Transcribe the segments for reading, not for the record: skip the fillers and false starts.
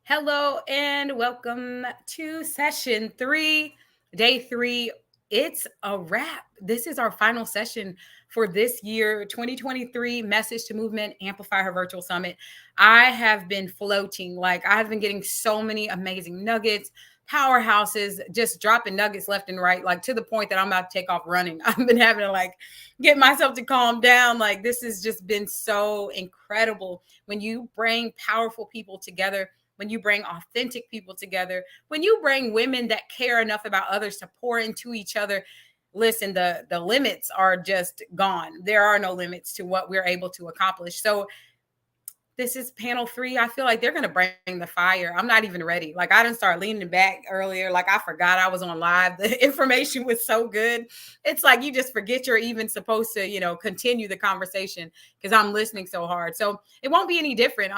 Hello and welcome to session three, day three. It's a wrap. This is our final session for this year, 2023 Message to Movement Amplify Her Virtual Summit. I have been floating, like, I have been getting so many amazing nuggets, powerhouses, just dropping nuggets left and right, like to the point that I'm about to take off running. I've been having to get myself to calm down. Like, this has just been so incredible when you bring powerful people together, when you bring authentic people together, when you bring women that care enough about others to pour into each other. Listen, the limits are just gone. There are no limits to what we're able to accomplish. So this is panel three. I feel like they're gonna bring the fire. I'm not even ready. Like, I didn't start leaning back earlier. Like, I forgot I was on live. The information was so good. It's like you just forget you're even supposed to, continue the conversation because I'm listening so hard. So it won't be any different.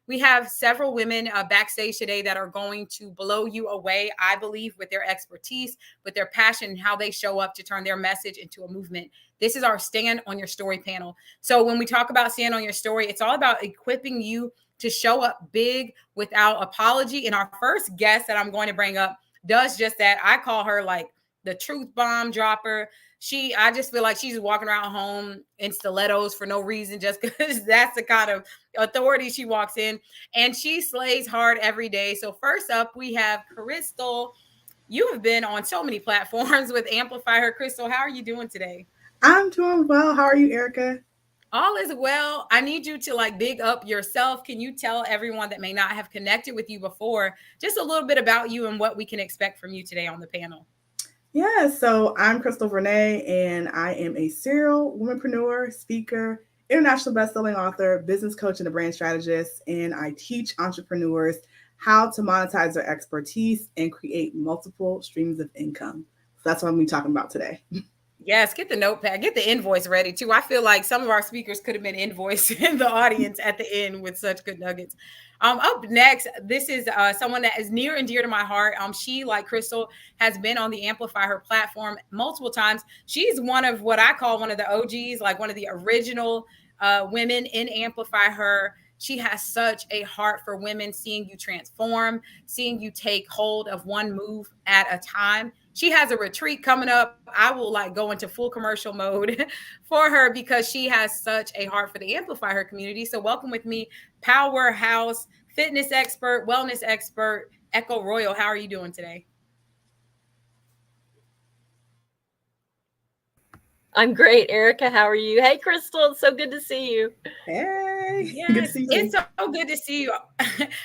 We have several women backstage today that are going to blow you away, I believe, with their expertise, with their passion, and how they show up to turn their message into a movement. This is our Stand on Your Story panel. So when we talk about Stand on Your Story, it's all about equipping you to show up big without apology. And our first guest that I'm going to bring up does just that. I call her like the truth bomb dropper. I just feel like she's walking around home in stilettos for no reason, just because that's the kind of authority she walks in, and she slays hard every day. So first up, we have Crystal. You have been on so many platforms with Amplify Her. Crystal, how are you doing today? I'm doing well. How are you, Erica? All is well. I need you to big up yourself. Can you tell everyone that may not have connected with you before just a little bit about you and what we can expect from you today on the panel? Yeah, so I'm Crystal Vernay, and I am a serial womanpreneur, speaker, international bestselling author, business coach, and a brand strategist. And I teach entrepreneurs how to monetize their expertise and create multiple streams of income. So that's what I'm going to be talking about today. Yes, get the notepad, get the invoice ready too. I feel like some of our speakers could have been invoiced in the audience at the end with such good nuggets. Up next, this is someone that is near and dear to my heart. She, like Crystal, has been on the Amplify Her platform multiple times. She's one of what I call one of the OGs, like one of the original women in Amplify Her. She has such a heart for women, seeing you transform, seeing you take hold of one move at a time. She has a retreat coming up. I will go into full commercial mode for her because she has such a heart for the Amplify Her community. So welcome with me, powerhouse fitness expert, wellness expert, Echo Royal. How are you doing today? I'm great, Erica. How are you? Hey, Crystal. It's so good to see you. Hey, good to Yes, see you it's too. so good to see you.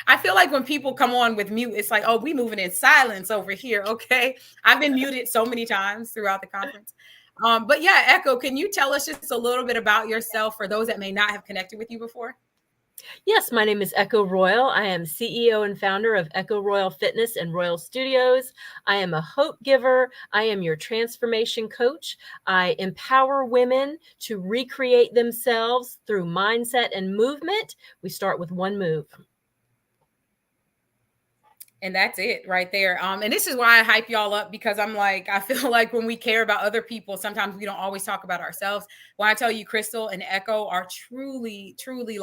I feel like when people come on with mute, it's like, oh, we moving in silence over here. Okay. I've been muted so many times throughout the conference. But yeah, Echo, can you tell us just a little bit about yourself for those that may not have connected with you before? Yes, my name is Echo Royal. I am CEO and founder of Echo Royal Fitness and Royal Studios. I am a hope giver. I am your transformation coach. I empower women to recreate themselves through mindset and movement. We start with one move. And that's it right there. And this is why I hype y'all up, because I'm like, I feel like when we care about other people, sometimes we don't always talk about ourselves. When I tell you, Crystal and Echo are truly, truly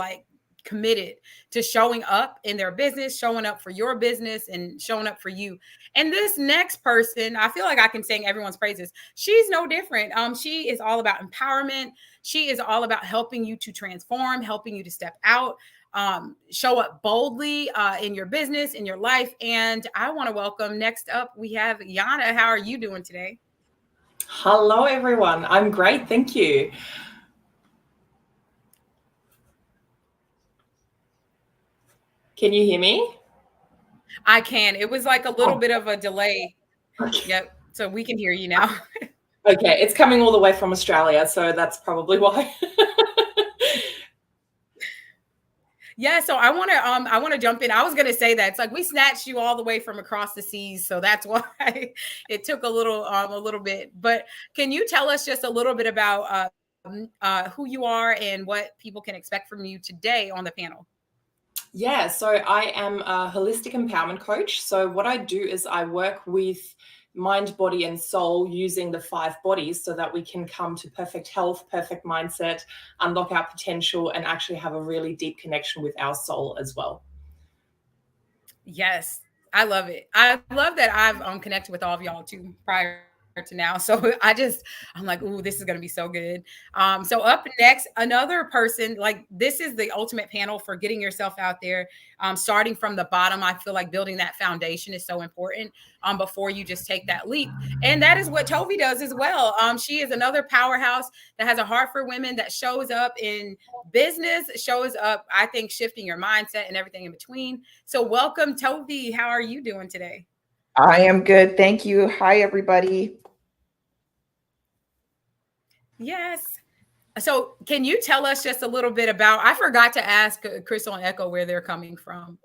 committed to showing up in their business, showing up for your business, and showing up for you. And this next person, I feel like I can sing everyone's praises. She's no different. She is all about empowerment. She is all about helping you to transform, helping you to step out, show up boldly in your business, in your life. And I want to welcome, next up, we have Yana. How are you doing today? Hello, everyone. I'm great. Thank you. Can you hear me? I can. It was like a little Oh, bit of a delay. okay. Yep. So we can hear you now. Okay, it's coming all the way from Australia, so that's probably why. Yeah, so I want to jump in. I was gonna say that it's like we snatched you all the way from across the seas, so that's why it took a little bit. But can you tell us just a little bit about who you are and what people can expect from you today on the panel? Yeah, so I am a holistic empowerment coach. So what I do is I work with mind, body, and soul using the five bodies so that we can come to perfect health, perfect mindset, unlock our potential, and actually have a really deep connection with our soul as well. Yes, I love it. I love that I've connected with all of y'all too prior to now. So I'm like, ooh, this is gonna be so good. So up next, another person, like this is the ultimate panel for getting yourself out there. Starting from the bottom, I feel like building that foundation is so important before you just take that leap. And that is what Tovi does as well. She is another powerhouse that has a heart for women, that shows up in business, shows up, I think, shifting your mindset and everything in between. So welcome, Tovi. How are you doing today? I am good. Thank you. Hi, everybody. Yes. So can you tell us just a little bit about, I forgot to ask Crystal and Echo where they're coming from.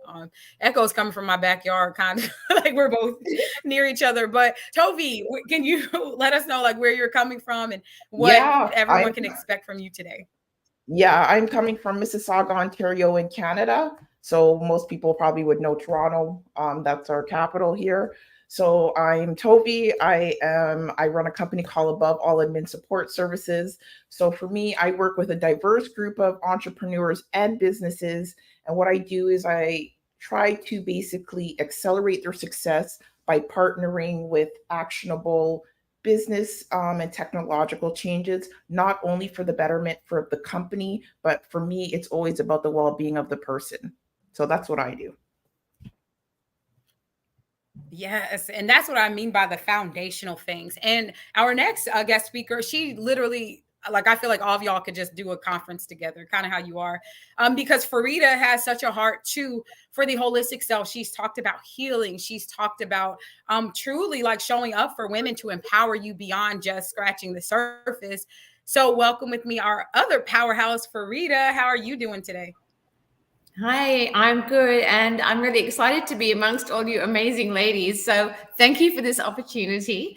Echo's coming from my backyard, kind of like we're both near each other. But Tovi, can you let us know like where you're coming from and what everyone can expect from you today? Yeah, I'm coming from Mississauga, Ontario in Canada. So most people probably would know Toronto. That's our capital here. So I'm Tovi. I run a company called Above All Admin Support Services. So for me, I work with a diverse group of entrepreneurs and businesses. And what I do is I try to basically accelerate their success by partnering with actionable business and technological changes, not only for the betterment for the company, but for me, it's always about the well-being of the person. So that's what I do. Yes, and that's what I mean by the foundational things. And our next guest speaker, she literally, like, I feel like all of y'all could just do a conference together, kind of how you are, because Farida has such a heart too for the holistic self. She's talked about healing. She's talked about truly like showing up for women to empower you beyond just scratching the surface. So welcome with me our other powerhouse, Farida. How are you doing today? Hi, I'm good, and I'm really excited to be amongst all you amazing ladies. So thank you for this opportunity.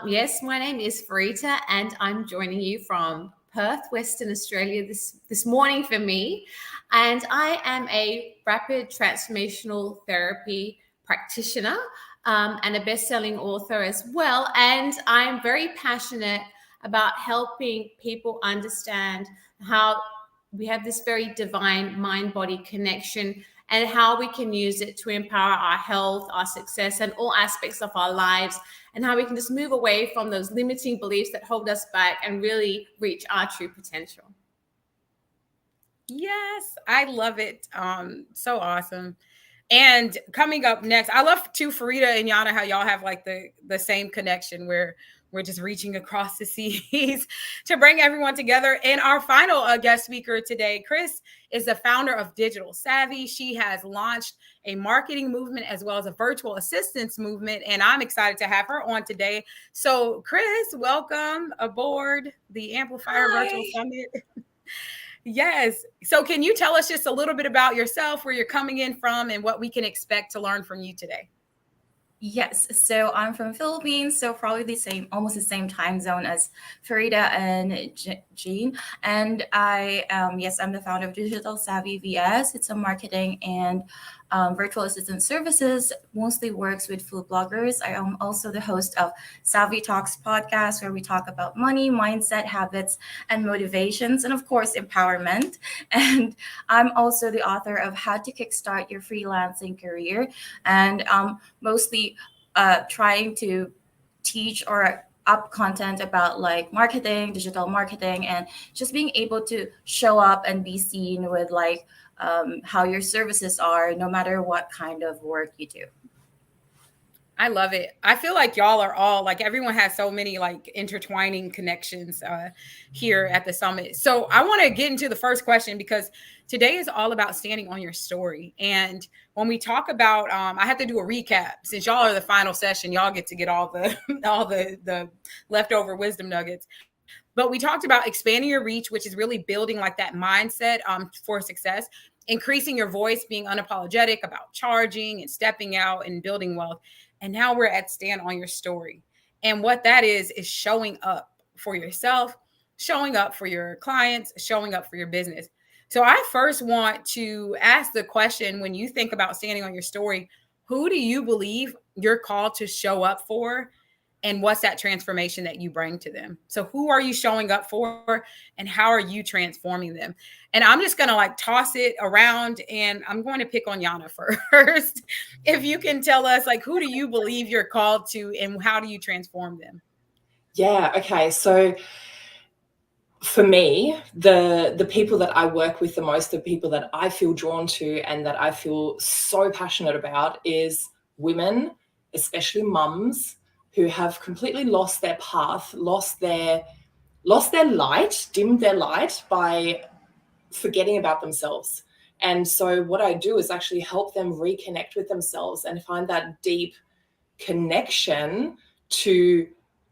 Yes, my name is Farida, and I'm joining you from Perth, Western Australia this morning for me. And I am a rapid transformational therapy practitioner and a best-selling author as well. And I'm very passionate about helping people understand how we have this very divine mind-body connection and how we can use it to empower our health, our success, and all aspects of our lives, and how we can just move away from those limiting beliefs that hold us back and really reach our true potential. Yes, I love it. So awesome. And coming up next, I love too, Farida and Yana, how y'all have like the same connection where we're just reaching across the seas to bring everyone together. And our final guest speaker today, Chris, is the founder of Digital Savvy. She has launched a marketing movement as well as a virtual assistance movement. And I'm excited to have her on today. So Chris, welcome aboard the Amplifier Virtual Summit. Yes. So can you tell us just a little bit about yourself, where you're coming in from, and what we can expect to learn from you today? Yes, so I'm from Philippines, so probably almost the same time zone as Farida and Jean. And I'm the founder of Digital Savvy VS. It's a marketing and virtual assistant services, mostly works with food bloggers. I am also the host of Savvy Talks podcast, where we talk about money, mindset, habits, and motivations, and of course, empowerment. And I'm also the author of How to Kickstart Your Freelancing Career, and mostly trying to teach or up content about like marketing, digital marketing, and just being able to show up and be seen with like how your services are, no matter what kind of work you do. I love it. I feel like y'all are all like, everyone has so many like intertwining connections here at the summit. So I want to get into the first question, because today is all about standing on your story. And when we talk about, I have to do a recap since y'all are the final session. Y'all get to get all the all the leftover wisdom nuggets. But we talked about expanding your reach, which is really building like that mindset for success, increasing your voice, being unapologetic about charging and stepping out and building wealth. And now we're at stand on your story. And what that is showing up for yourself, showing up for your clients, showing up for your business. So I first want to ask the question, when you think about standing on your story, who do you believe you're called to show up for? and what's that transformation that you bring to them. So who are you showing up for and how are you transforming them? And I'm just going to like toss it around and I'm going to pick on Yana first. If you can tell us like, who do you believe you're called to and how do you transform them? Yeah. Okay. So for me, the people that I work with the most, the people that I feel drawn to and that I feel so passionate about is women, especially mums, who have completely lost their path, lost their light, dimmed their light by forgetting about themselves. And so what I do is actually help them reconnect with themselves and find that deep connection to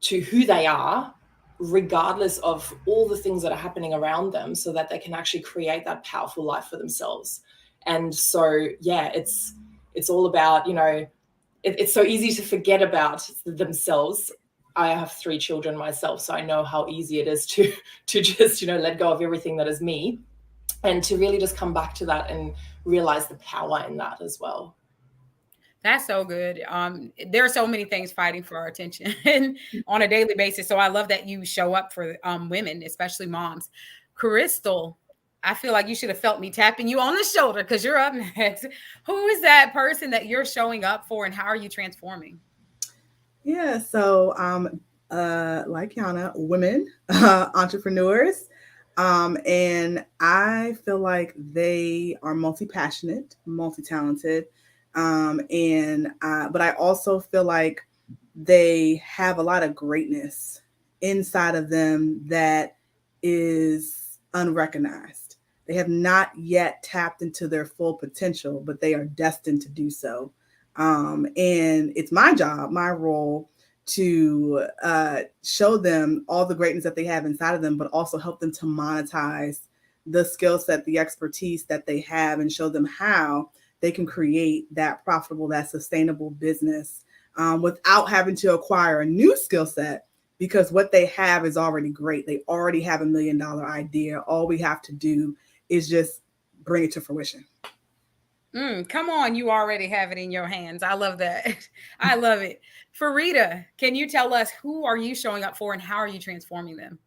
who they are, regardless of all the things that are happening around them, so that they can actually create that powerful life for themselves. And so, yeah, it's all about, you know, it's so easy to forget about themselves. I have 3 children myself, so I know how easy it is to just, you know, let go of everything that is me and to really just come back to that and realize the power in that as well. That's so good. There are so many things fighting for our attention on a daily basis. So I love that you show up for women, especially moms. Crystal, I feel like you should have felt me tapping you on the shoulder because you're up next. Who is that person that you're showing up for and how are you transforming? Yeah, so like Yana, women, entrepreneurs, and I feel like they are multi-passionate, multi-talented, but I also feel like they have a lot of greatness inside of them that is unrecognized. They have not yet tapped into their full potential, but they are destined to do so. And it's my job, my role to show them all the greatness that they have inside of them, but also help them to monetize the skill set, the expertise that they have, and show them how they can create that profitable, that sustainable business without having to acquire a new skill set, because what they have is already great. They already have $1 million idea. All we have to do is just bring it to fruition. Come on, you already have it in your hands. I love that. I love it. Farida, can you tell us who are you showing up for and how are you transforming them?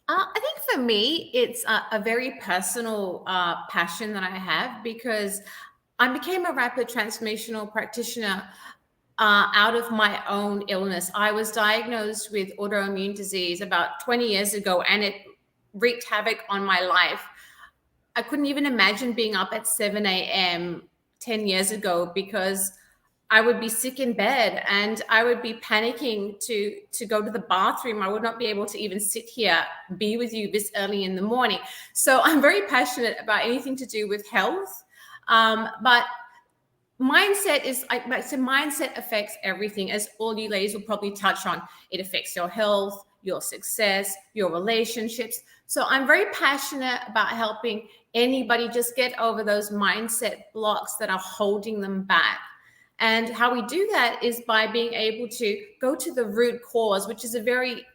I think for me, it's a very personal passion that I have because I became a rapid transformational practitioner out of my own illness. I was diagnosed with autoimmune disease about 20 years ago, and it wreaked havoc on my life. I couldn't even imagine being up at 7 a.m. 10 years ago because I would be sick in bed and I would be panicking to go to the bathroom. I would not be able to even sit here, be with you this early in the morning. So I'm very passionate about anything to do with health. But mindset is, so mindset affects everything, as all you ladies will probably touch on. It affects your health, your success, your relationships. So I'm very passionate about helping anybody just get over those mindset blocks that are holding them back. And how we do that is by being able to go to the root cause, which is a very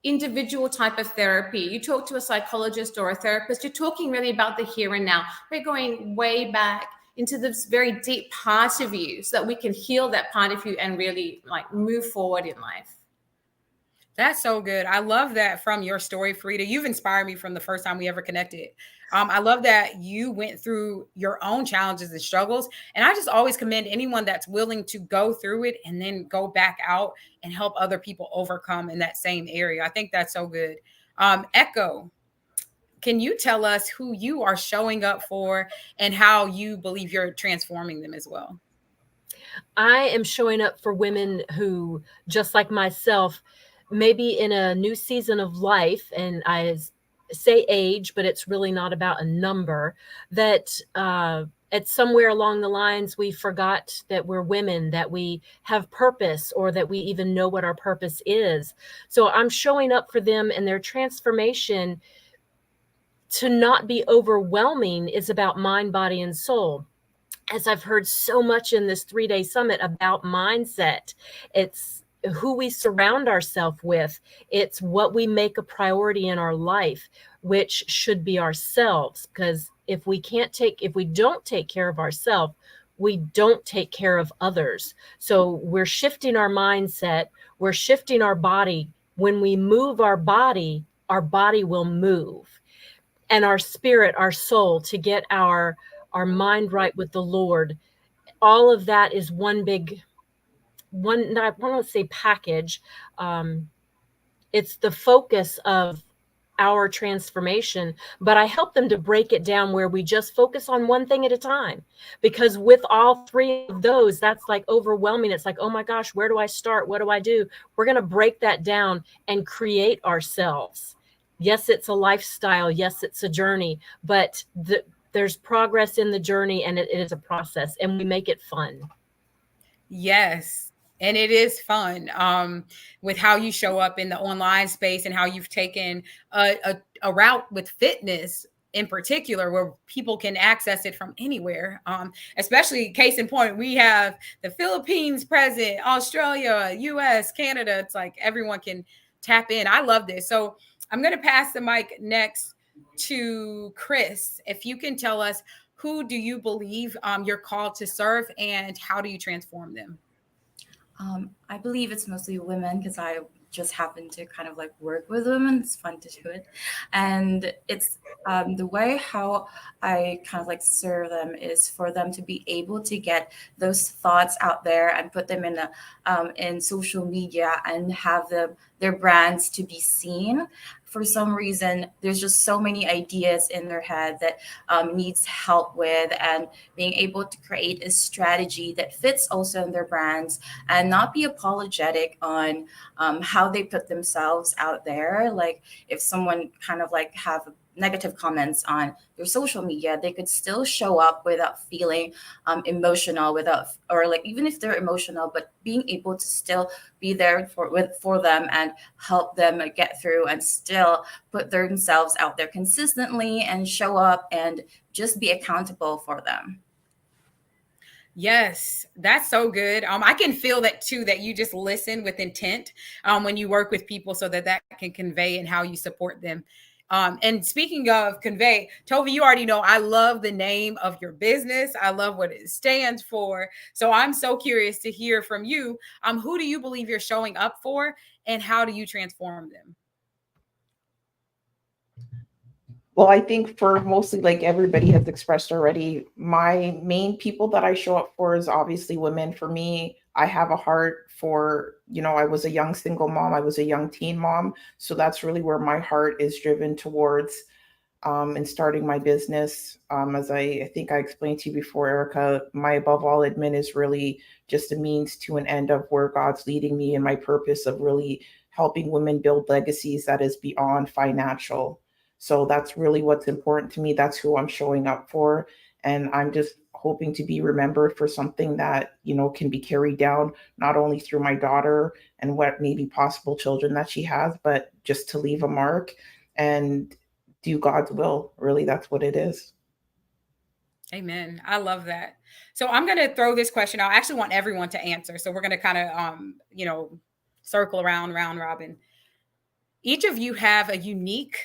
individual type of therapy. You talk to a psychologist or a therapist, you're talking really about the here and now. We're going way back into this very deep part of you so that we can heal that part of you and really like move forward in life. That's so good. I love that from your story, Farida. You've inspired me from the first time we ever connected. I love that you went through your own challenges and struggles. And I just always commend anyone that's willing to go through it and then go back out and help other people overcome in that same area. I think that's so good. Echo, can you tell us who you are showing up for and how you believe you're transforming them as well? I am showing up for women who, just like myself, maybe in a new season of life, and I say age, but it's really not about a number, that at somewhere along the lines we forgot that we're women, that we have purpose, or that we even know what our purpose is. So I'm showing up for them, and their transformation to not be overwhelming is about mind, body, and soul. As I've heard so much in this 3-day summit about mindset, it's who we surround ourselves with. It's what we make a priority in our life, which should be ourselves. Because if we don't take care of ourselves, we don't take care of others. So we're shifting our mindset, we're shifting our body. When we move our body will move. And our spirit, our soul, to get our mind right with the Lord. All of that is one, I want to say package. It's the focus of our transformation, but I help them to break it down where we just focus on one thing at a time, because with all three of those, that's like overwhelming. It's like, oh my gosh, where do I start? What do I do? We're going to break that down and create ourselves. Yes, it's a lifestyle. Yes, it's a journey, but there's progress in the journey, and it is a process, and we make it fun. Yes. And it is fun with how you show up in the online space and how you've taken a route with fitness in particular, where people can access it from anywhere. Especially case in point, we have the Philippines present, Australia, US, Canada. It's like everyone can tap in. I love this. So I'm going to pass the mic next to Chris. If you can tell us, who do you believe you're called to serve, and how do you transform them? I believe it's mostly women, because I just happen to kind of like work with women. It's fun to do it. And it's the way how I kind of like serve them is for them to be able to get those thoughts out there and put them in social media and have their brands to be seen. For some reason, there's just so many ideas in their head that needs help with, and being able to create a strategy that fits also in their brands and not be apologetic on how they put themselves out there. Like if someone kind of like have negative comments on their social media, they could still show up without feeling emotional, or like even if they're emotional, but being able to still be there for them and help them get through, and still put themselves out there consistently and show up and just be accountable for them. Yes, that's so good. I can feel that too, that you just listen with intent when you work with people, so that can convey in how you support them. And speaking of convey, Tovi, you already know I love the name of your business. I love what it stands for. So I'm so curious to hear from you. Who do you believe you're showing up for, and how do you transform them? Well, I think for mostly, like everybody has expressed already, my main people that I show up for is obviously women. For me, I have a heart for, I was a young single mom. I was a young teen mom. So that's really where my heart is driven towards in starting my business. As I think I explained to you before, Erica, my above all admin is really just a means to an end of where God's leading me, and my purpose of really helping women build legacies that is beyond financial. So that's really what's important to me. That's who I'm showing up for. And I'm just hoping to be remembered for something that, can be carried down, not only through my daughter and what maybe possible children that she has, but just to leave a mark and do God's will. Really, that's what it is. Amen. I love that. So I'm going to throw this question out. I actually want everyone to answer. So we're going to kind of, circle around, round robin. Each of you have a unique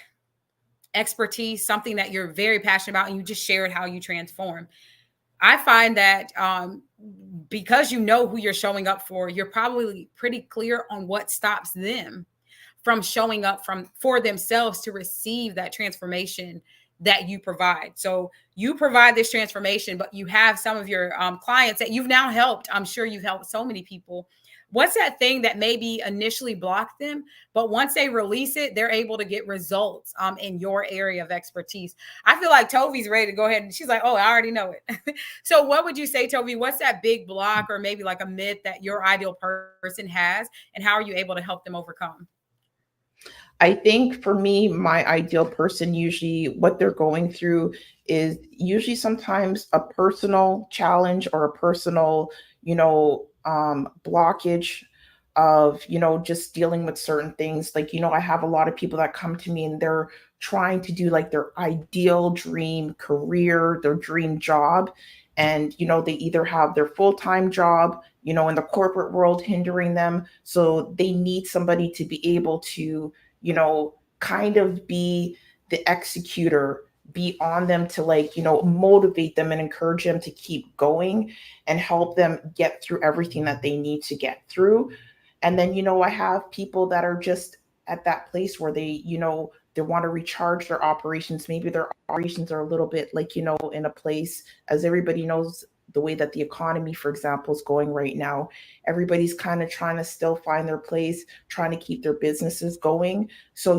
expertise, something that you're very passionate about, and you just shared how you transform. I find that because you know who you're showing up for, you're probably pretty clear on what stops them from showing up for themselves to receive that transformation that you provide. So you provide this transformation, but you have some of your clients that you've now helped. I'm sure you've helped so many people. What's that thing that maybe initially blocked them, but once they release it, they're able to get results in your area of expertise? I feel like Tovi's ready to go ahead, and she's like, oh, I already know it. So what would you say, Tovi? What's that big block, or maybe like a myth that your ideal person has, and how are you able to help them overcome? I think for me, my ideal person, usually what they're going through is usually sometimes a personal challenge or a personal, blockage of, just dealing with certain things. Like, I have a lot of people that come to me and they're trying to do like their ideal dream career, their dream job. And, they either have their full-time job, in the corporate world hindering them. So they need somebody to be able to, kind of be the executor be on them to like, motivate them and encourage them to keep going and help them get through everything that they need to get through. And then, I have people that are just at that place where they want to recharge their operations. Maybe their operations are a little bit like, in a place, as everybody knows, the way that the economy, for example, is going right now. Everybody's kind of trying to still find their place, trying to keep their businesses going. So,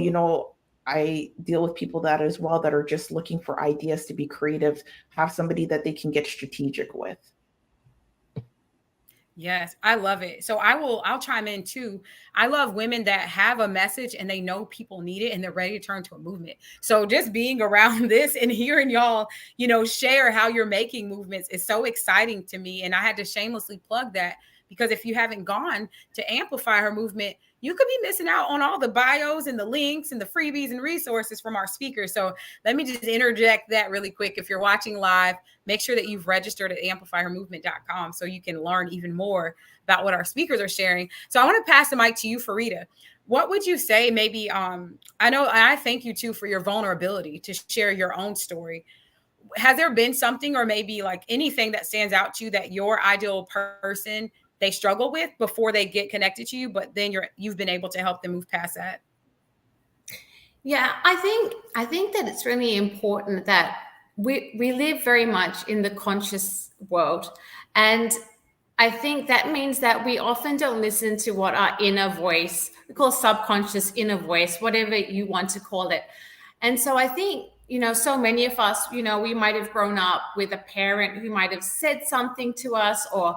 I deal with people that as well that are just looking for ideas to be creative, have somebody that they can get strategic with. Yes, I love it. So I'll chime in too. I love women that have a message and they know people need it and they're ready to turn to a movement. So just being around this and hearing y'all, share how you're making movements is so exciting to me. And I had to shamelessly plug that, because if you haven't gone to Amplify Her movement, you could be missing out on all the bios and the links and the freebies and resources from our speakers. So let me just interject that really quick. If you're watching live, make sure that you've registered at amplifyhermovement.com so you can learn even more about what our speakers are sharing. So I want to pass the mic to you, Farida. What would you say maybe, I know, and I thank you too for your vulnerability to share your own story. Has there been something or maybe like anything that stands out to you that your ideal person they struggle with before they get connected to you, but then you've been able to help them move past that? Yeah, I think that it's really important that we live very much in the conscious world. And I think that means that we often don't listen to what our inner voice, we call subconscious, inner voice, whatever you want to call it. And so I think, so many of us, we might have grown up with a parent who might have said something to us, or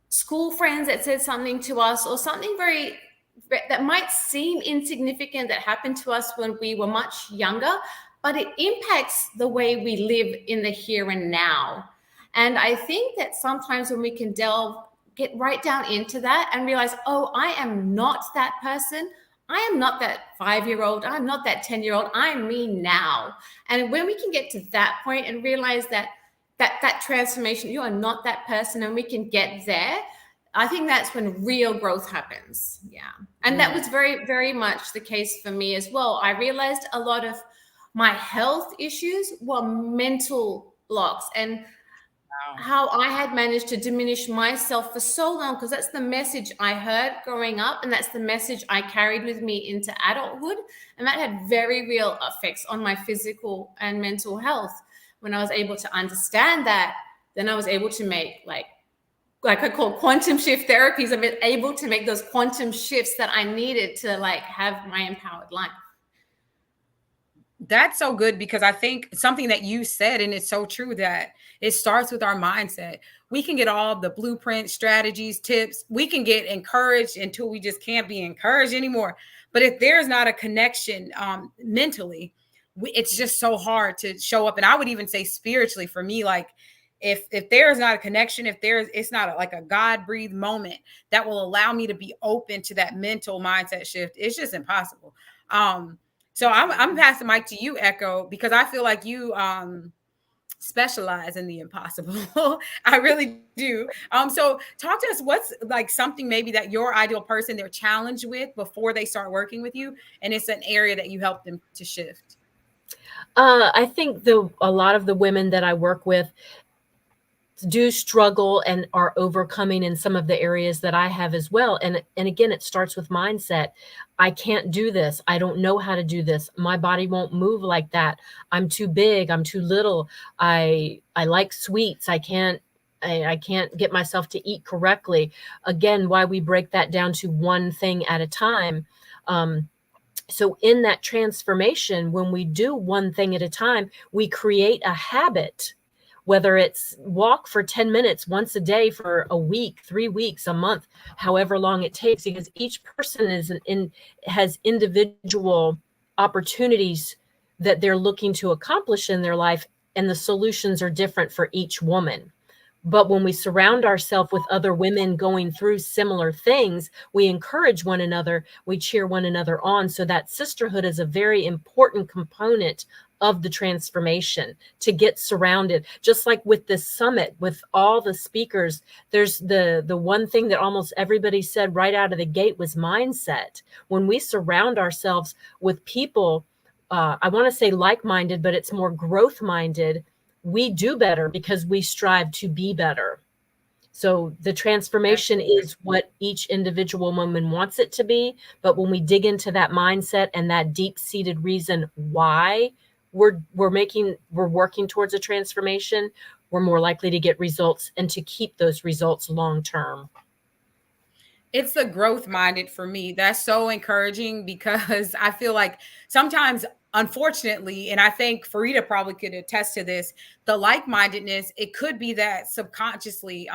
school friends that said something to us, or something that might seem insignificant that happened to us when we were much younger, but it impacts the way we live in the here and now. And I think that sometimes when we can get right down into that and realize, oh, I am not that person. I am not that 5-year-old. I'm not that 10-year-old. I'm me now. And when we can get to that point and realize that transformation, you are not that person, and we can get there, I think that's when real growth happens. Yeah. And that was very, very much the case for me as well. I realized a lot of my health issues were mental blocks, and how I had managed to diminish myself for so long, because that's the message I heard growing up, and that's the message I carried with me into adulthood. And that had very real effects on my physical and mental health. When I was able to understand that, then I was able to make like I call quantum shift therapies. I've been able to make those quantum shifts that I needed to have my empowered life. That's so good, because I think something that you said, and it's so true, that it starts with our mindset. We can get all the blueprints, strategies, tips. We can get encouraged until we just can't be encouraged anymore. But if there's not a connection mentally, it's just so hard to show up. And I would even say spiritually, for me, like if there's not a connection, it's not like a God-breathed moment that will allow me to be open to that mental mindset shift, it's just impossible. So I'm passing the mic to you, Echo, because I feel like you specialize in the impossible. I really do. So talk to us, what's like something maybe that your ideal person they're challenged with before they start working with you, and it's an area that you help them to shift. I think a lot of the women that I work with do struggle and are overcoming in some of the areas that I have as well. And again, it starts with mindset. I can't do this. I don't know how to do this. My body won't move like that. I'm too big. I'm too little. I like sweets. I can't get myself to eat correctly. Again, why we break that down to one thing at a time. So in that transformation, when we do one thing at a time, we create a habit, whether it's walk for 10 minutes once a day for a week, 3 weeks, a month, however long it takes, because each person has individual opportunities that they're looking to accomplish in their life, and the solutions are different for each woman. But when we surround ourselves with other women going through similar things, we encourage one another, we cheer one another on. So that sisterhood is a very important component of the transformation, to get surrounded. Just like with this summit, with all the speakers, there's the one thing that almost everybody said right out of the gate was mindset. When we surround ourselves with people I want to say like-minded, but it's more growth-minded, we do better because we strive to be better. So the transformation is what each individual woman wants it to be. But when we dig into that mindset and that deep-seated reason why we're working towards a transformation, we're more likely to get results and to keep those results long-term. It's the growth minded for me. That's so encouraging because I feel like sometimes, unfortunately, and I think Farida probably could attest to this, the like-mindedness, it could be that subconsciously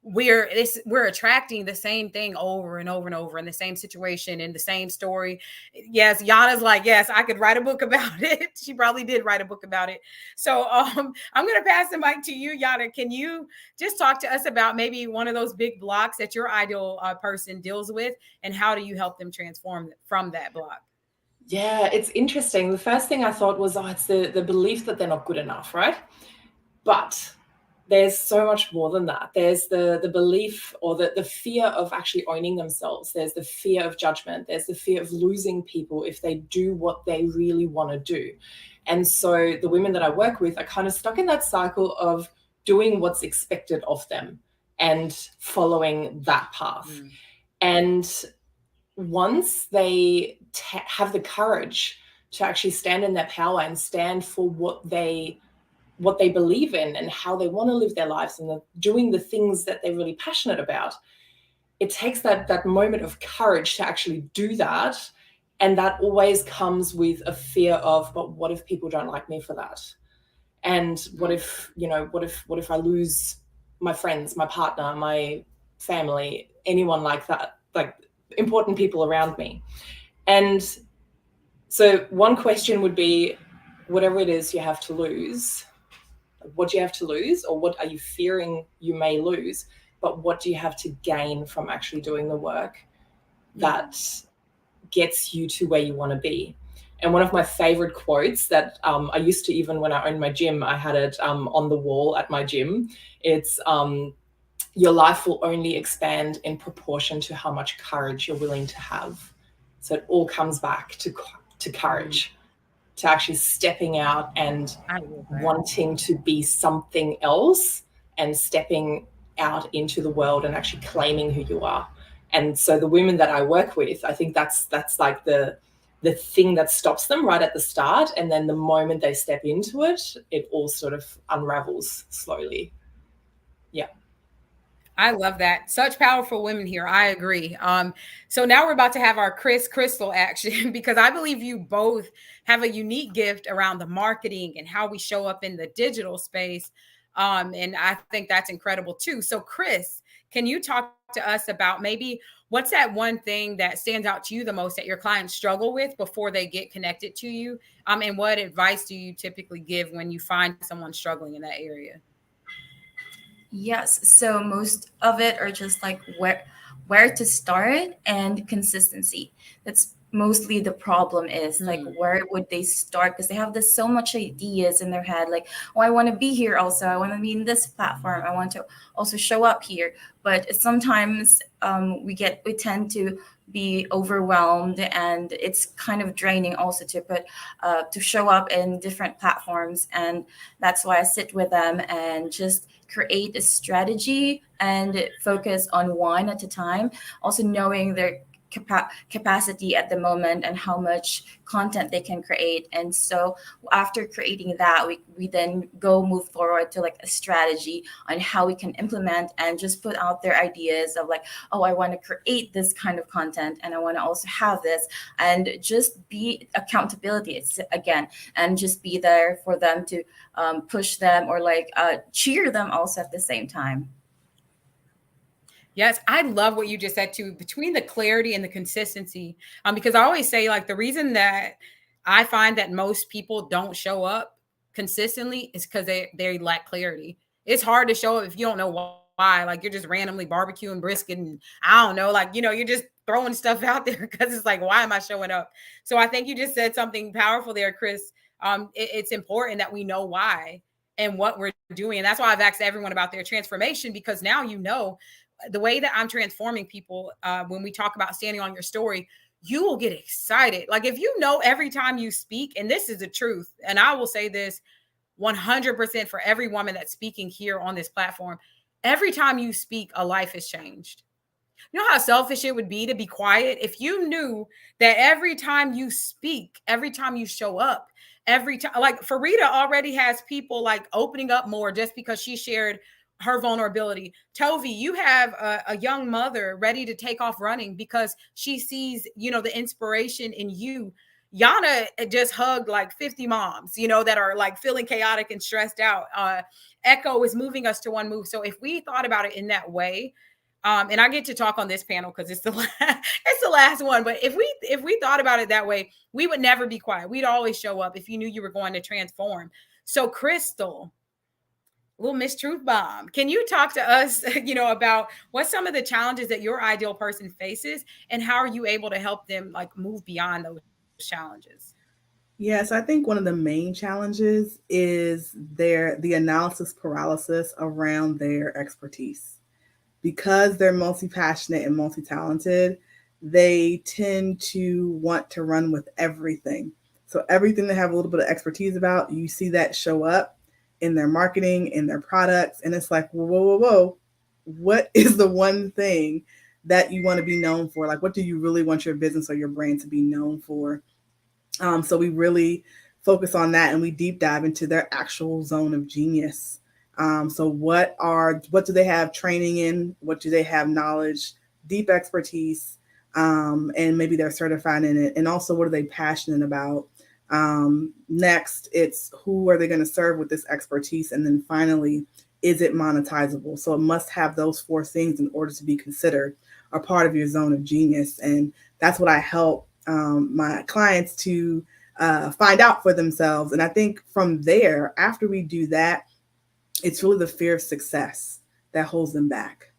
we're attracting the same thing over and over and over in the same situation, in the same story. Yes, Yana's like, yes, I could write a book about it. She probably did write a book about it. So I'm gonna pass the mic to you, Yana. Can you just talk to us about maybe one of those big blocks that your ideal person deals with, and how do you help them transform from that block? Yeah, it's interesting. The first thing I thought was, it's the belief that they're not good enough, right? But there's so much more than that. There's the belief or the fear of actually owning themselves. There's the fear of judgment. There's the fear of losing people if they do what they really want to do. And so the women that I work with are kind of stuck in that cycle of doing what's expected of them and following that path. And once they have the courage to actually stand in their power and stand for what they believe in and how they want to live their lives and doing the things that they're really passionate about, it takes that moment of courage to actually do that. And that always comes with a fear of, but what if people don't like me for that? And what if I lose my friends, my partner, my family, anyone like that, like important people around me? And so one question would be, whatever it is you have to lose, what do you have to lose, or what are you fearing you may lose, but what do you have to gain from actually doing the work that gets you to where you want to be? And one of my favorite quotes that I used to, even when I owned my gym, I had it on the wall at my gym. It's your life will only expand in proportion to how much courage you're willing to have. So it all comes back to courage, to actually stepping out and wanting to be something else and stepping out into the world and actually claiming who you are. And so the women that I work with, I think that's like the thing that stops them right at the start. And then the moment they step into it, it all sort of unravels slowly. Yeah. I love that. Such powerful women here. I agree. So now we're about to have our Crystal action, because I believe you both have a unique gift around the marketing and how we show up in the digital space. And I think that's incredible too. So Chris, can you talk to us about maybe what's that one thing that stands out to you the most that your clients struggle with before they get connected to you? And what advice do you typically give when you find someone struggling in that area? Yes, so most of it are just like where to start and consistency. That's mostly the problem is like where would they start, because they have this so much ideas in their head, like, oh, I want to be here also, I want to be in this platform, I want to also show up here. But sometimes we tend to be overwhelmed, and it's kind of draining also to show up in different platforms. And that's why I sit with them and just create a strategy and focus on one at a time, also knowing their capacity at the moment and how much content they can create. And so after creating that, we then move forward to like a strategy on how we can implement and just put out their ideas of like, oh, I want to create this kind of content and I want to also have this, and just be accountability again, and just be there for them to push them or like cheer them also at the same time. Yes, I love what you just said too, between the clarity and the consistency. Because I always say, like, the reason that I find that most people don't show up consistently is because they lack clarity. It's hard to show up if you don't know why. Like, you're just randomly barbecuing brisket, and I don't know, like, you're just throwing stuff out there because it's like, why am I showing up? So I think you just said something powerful there, Chris. It's important that we know why and what we're doing. And that's why I've asked everyone about their transformation, because now the way that I'm transforming people, when we talk about standing on your story, you will get excited. Like if you know every time you speak, and this is the truth, and I will say this 100% for every woman that's speaking here on this platform, every time you speak, a life has changed. You know how selfish it would be to be quiet? If you knew that every time you speak, every time you show up, every time, like Farida already has people like opening up more just because she shared her vulnerability. Tovi, you have a young mother ready to take off running because she sees, you know, the inspiration in you. Yana just hugged like 50 moms, you know, that are like feeling chaotic and stressed out. Echo is moving us to one move. So if we thought about it in that way, and I get to talk on this panel because it's the last one. But if we thought about it that way, we would never be quiet. We'd always show up if you knew you were going to transform. So Crystal, little Miss Truth Bomb, can you talk to us, you know, about what some of the challenges that your ideal person faces and how are you able to help them like move beyond those challenges? Yes, I think one of the main challenges is the analysis paralysis around their expertise. Because they're multi-passionate and multi-talented, they tend to want to run with everything. So everything they have a little bit of expertise about, you see that show up in their marketing, in their products. And it's like, whoa. What is the one thing that you want to be known for? Like, what do you really want your business or your brand to be known for? So we really focus on that and we deep dive into their actual zone of genius. So what do they have training in? What do they have knowledge, deep expertise, and maybe they're certified in it? And also, what are they passionate about? Next, it's who are they going to serve with this expertise? And then finally, is it monetizable? So it must have those 4 things in order to be considered a part of your zone of genius. And that's what I help my clients to find out for themselves. And I think from there, after we do that, it's really the fear of success that holds them back.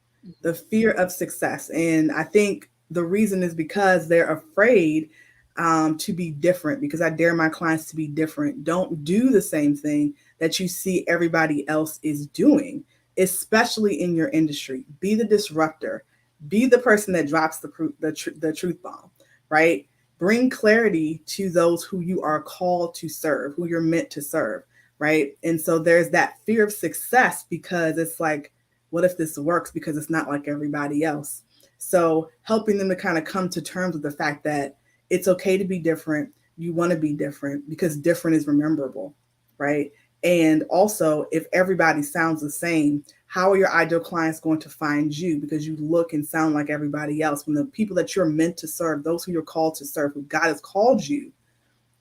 The fear of success. And I think the reason is because they're afraid to be different, because I dare my clients to be different. Don't do the same thing that you see everybody else is doing, especially in your industry. Be the disruptor. Be the person that drops the truth bomb, right? Bring clarity to those who you are called to serve, who you're meant to serve. Right. And so there's that fear of success because it's like, what if this works? Because it's not like everybody else. So helping them to kind of come to terms with the fact that it's okay to be different. You want to be different because different is rememberable. Right. And also, if everybody sounds the same, how are your ideal clients going to find you? Because you look and sound like everybody else. When the people that you're meant to serve, those who you're called to serve, who God has called you,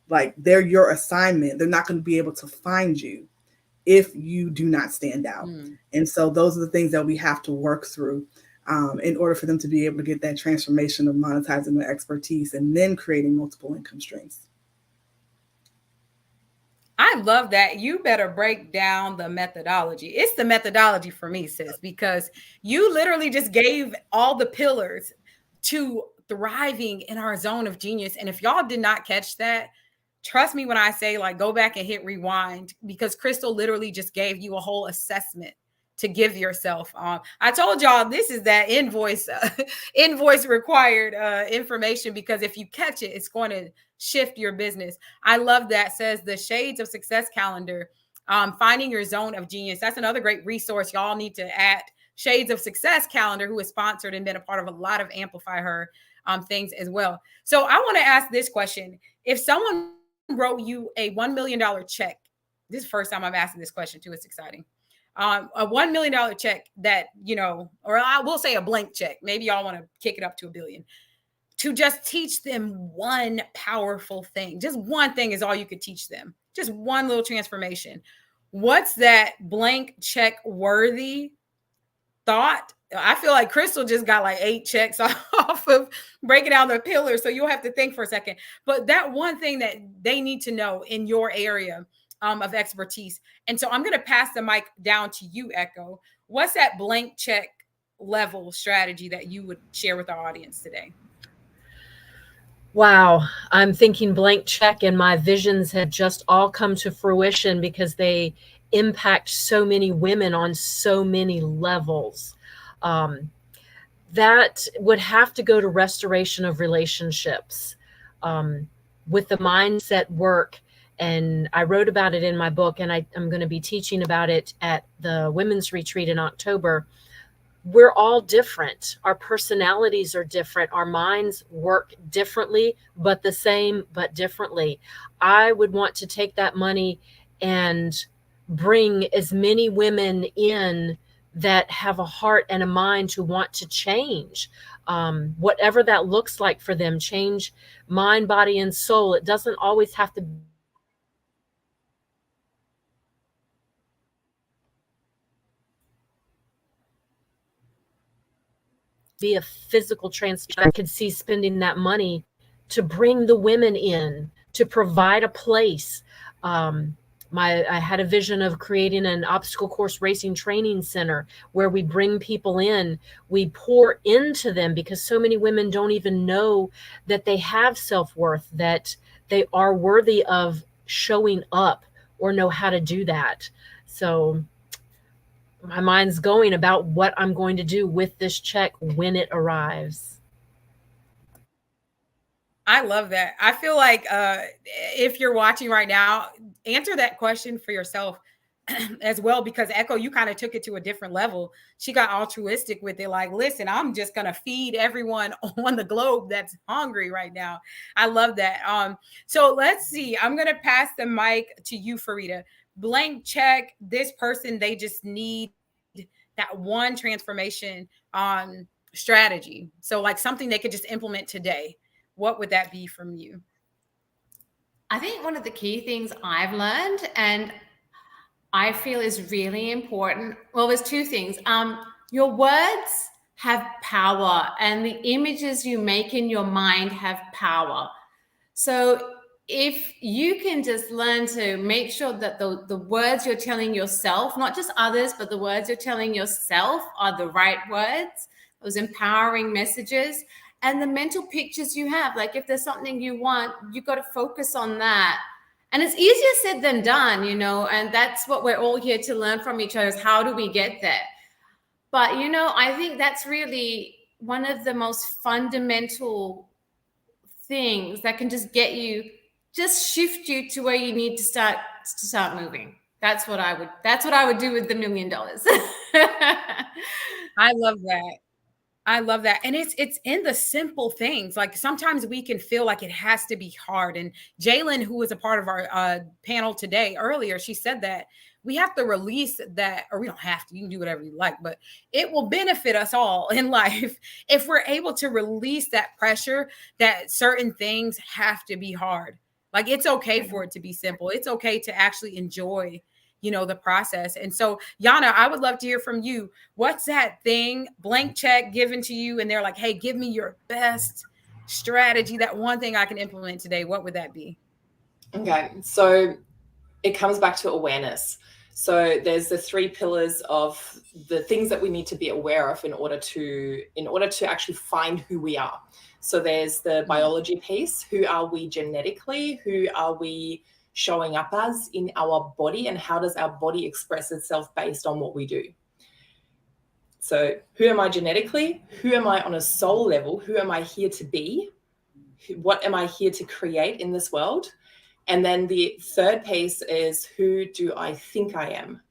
like they're your assignment. They're not going to be able to find you if you do not stand out. And so those are the things that we have to work through in order for them to be able to get that transformation of monetizing their expertise and then creating multiple income streams. I love that. You better break down the methodology. It's the methodology for me, sis, because you literally just gave all the pillars to thriving in our zone of genius. And if y'all did not catch that, trust me when I say, like, go back and hit rewind, because Crystal literally just gave you a whole assessment to give yourself. I told y'all this is that invoice required information, because if you catch it, it's going to shift your business. I love that. Says the Shades of Success calendar, finding your zone of genius. That's another great resource y'all need to add. Shades of Success calendar, who is sponsored and been a part of a lot of Amplify Her things as well. So I want to ask this question. If someone wrote you a $1 million check, this is the first time I'm asking this question too, it's exciting. A $1 million check that, you know, or I will say a blank check, maybe y'all want to kick it up to $1 billion, to just teach them one powerful thing. Just one thing is all you could teach them. Just one little transformation. What's that blank check worthy thought? I feel like Crystal just got like 8 checks off of breaking down the pillars. So you'll have to think for a second. But that one thing that they need to know in your area of expertise. And so I'm going to pass the mic down to you, Echo. What's that blank check level strategy that you would share with our audience today? Wow. I'm thinking blank check, and my visions have just all come to fruition because they impact so many women on so many levels. that would have to go to restoration of relationships, with the mindset work. And I wrote about it in my book, and I'm going to be teaching about it at the women's retreat in October. We're all different. Our personalities are different. Our minds work differently, but the same, but differently. I would want to take that money and bring as many women in that have a heart and a mind to want to change, whatever that looks like for them, change mind, body, and soul. It doesn't always have to be a physical transformation. I could see spending that money to bring the women in, to provide a place. I had a vision of creating an obstacle course racing training center where we bring people in, we pour into them, because so many women don't even know that they have self-worth, that they are worthy of showing up or know how to do that. So my mind's going about what I'm going to do with this check when it arrives. I love that. I feel like if you're watching right now, answer that question for yourself as well, because Echo, you kind of took it to a different level. She got altruistic with it. Like, listen, I'm just going to feed everyone on the globe that's hungry right now. I love that. So let's see. I'm going to pass the mic to you, Farida. Blank check. This person, they just need that one transformation strategy. So like something they could just implement today. What would that be from you? I think one of the key things I've learned and I feel is really important. Well, there's two things. Your words have power, and the images you make in your mind have power. So if you can just learn to make sure that the words you're telling yourself, not just others, but the words you're telling yourself are the right words, those empowering messages, and the mental pictures you have. Like if there's something you want, you got to focus on that. And it's easier said than done, you know, and that's what we're all here to learn from each other, is how do we get there? But, you know, I think that's really one of the most fundamental things that can just get you, just shift you to where you need to start moving. That's what I would do with the $1 million. I love that. I love that. And it's in the simple things. Like sometimes we can feel like it has to be hard. And Jalen, who was a part of our panel today earlier, she said that we have to release that, or we don't have to, you can do whatever you like, but it will benefit us all in life if we're able to release that pressure that certain things have to be hard. Like it's okay for it to be simple. It's okay to actually enjoy, you know, the process. And so Yana, I would love to hear from you. What's that thing, blank check given to you, and they're like, hey, give me your best strategy, that one thing I can implement today? What would that be? Okay, so it comes back to awareness. So there's the 3 pillars of the things that we need to be aware of in order to actually find who we are. So there's the biology piece. Who are we genetically? Who are we showing up as in our body, and how does our body express itself based on what we do? So who am I genetically? Who am I on a soul level? Who am I here to be? What am I here to create in this world? And then the third piece is, who do I think I am?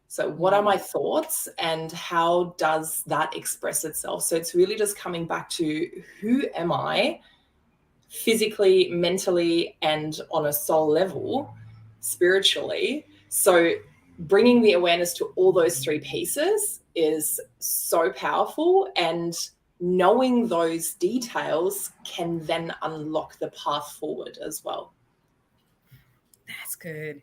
So what are my thoughts, and how does that express itself? So it's really just coming back to, who am I physically, mentally, and on a soul level, spiritually? So bringing the awareness to all those 3 pieces is so powerful, and knowing those details can then unlock the path forward as well. That's good.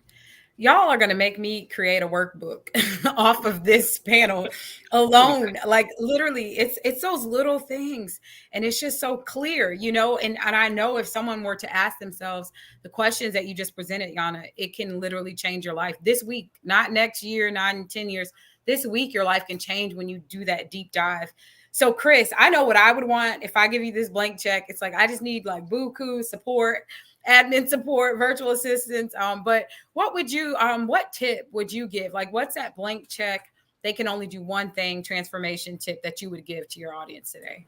Y'all are going to make me create a workbook off of this panel alone. Like literally, it's those little things, and it's just so clear, you know, and I know if someone were to ask themselves the questions that you just presented, Yana, it can literally change your life this week, not next year, not in 10 years. This week, your life can change when you do that deep dive. So Chris, I know what I would want if I give you this blank check. It's like, I just need like buku support, admin support, virtual assistants. But what would you, what tip would you give? Like, what's that blank check they can only do one thing, transformation tip that you would give to your audience today?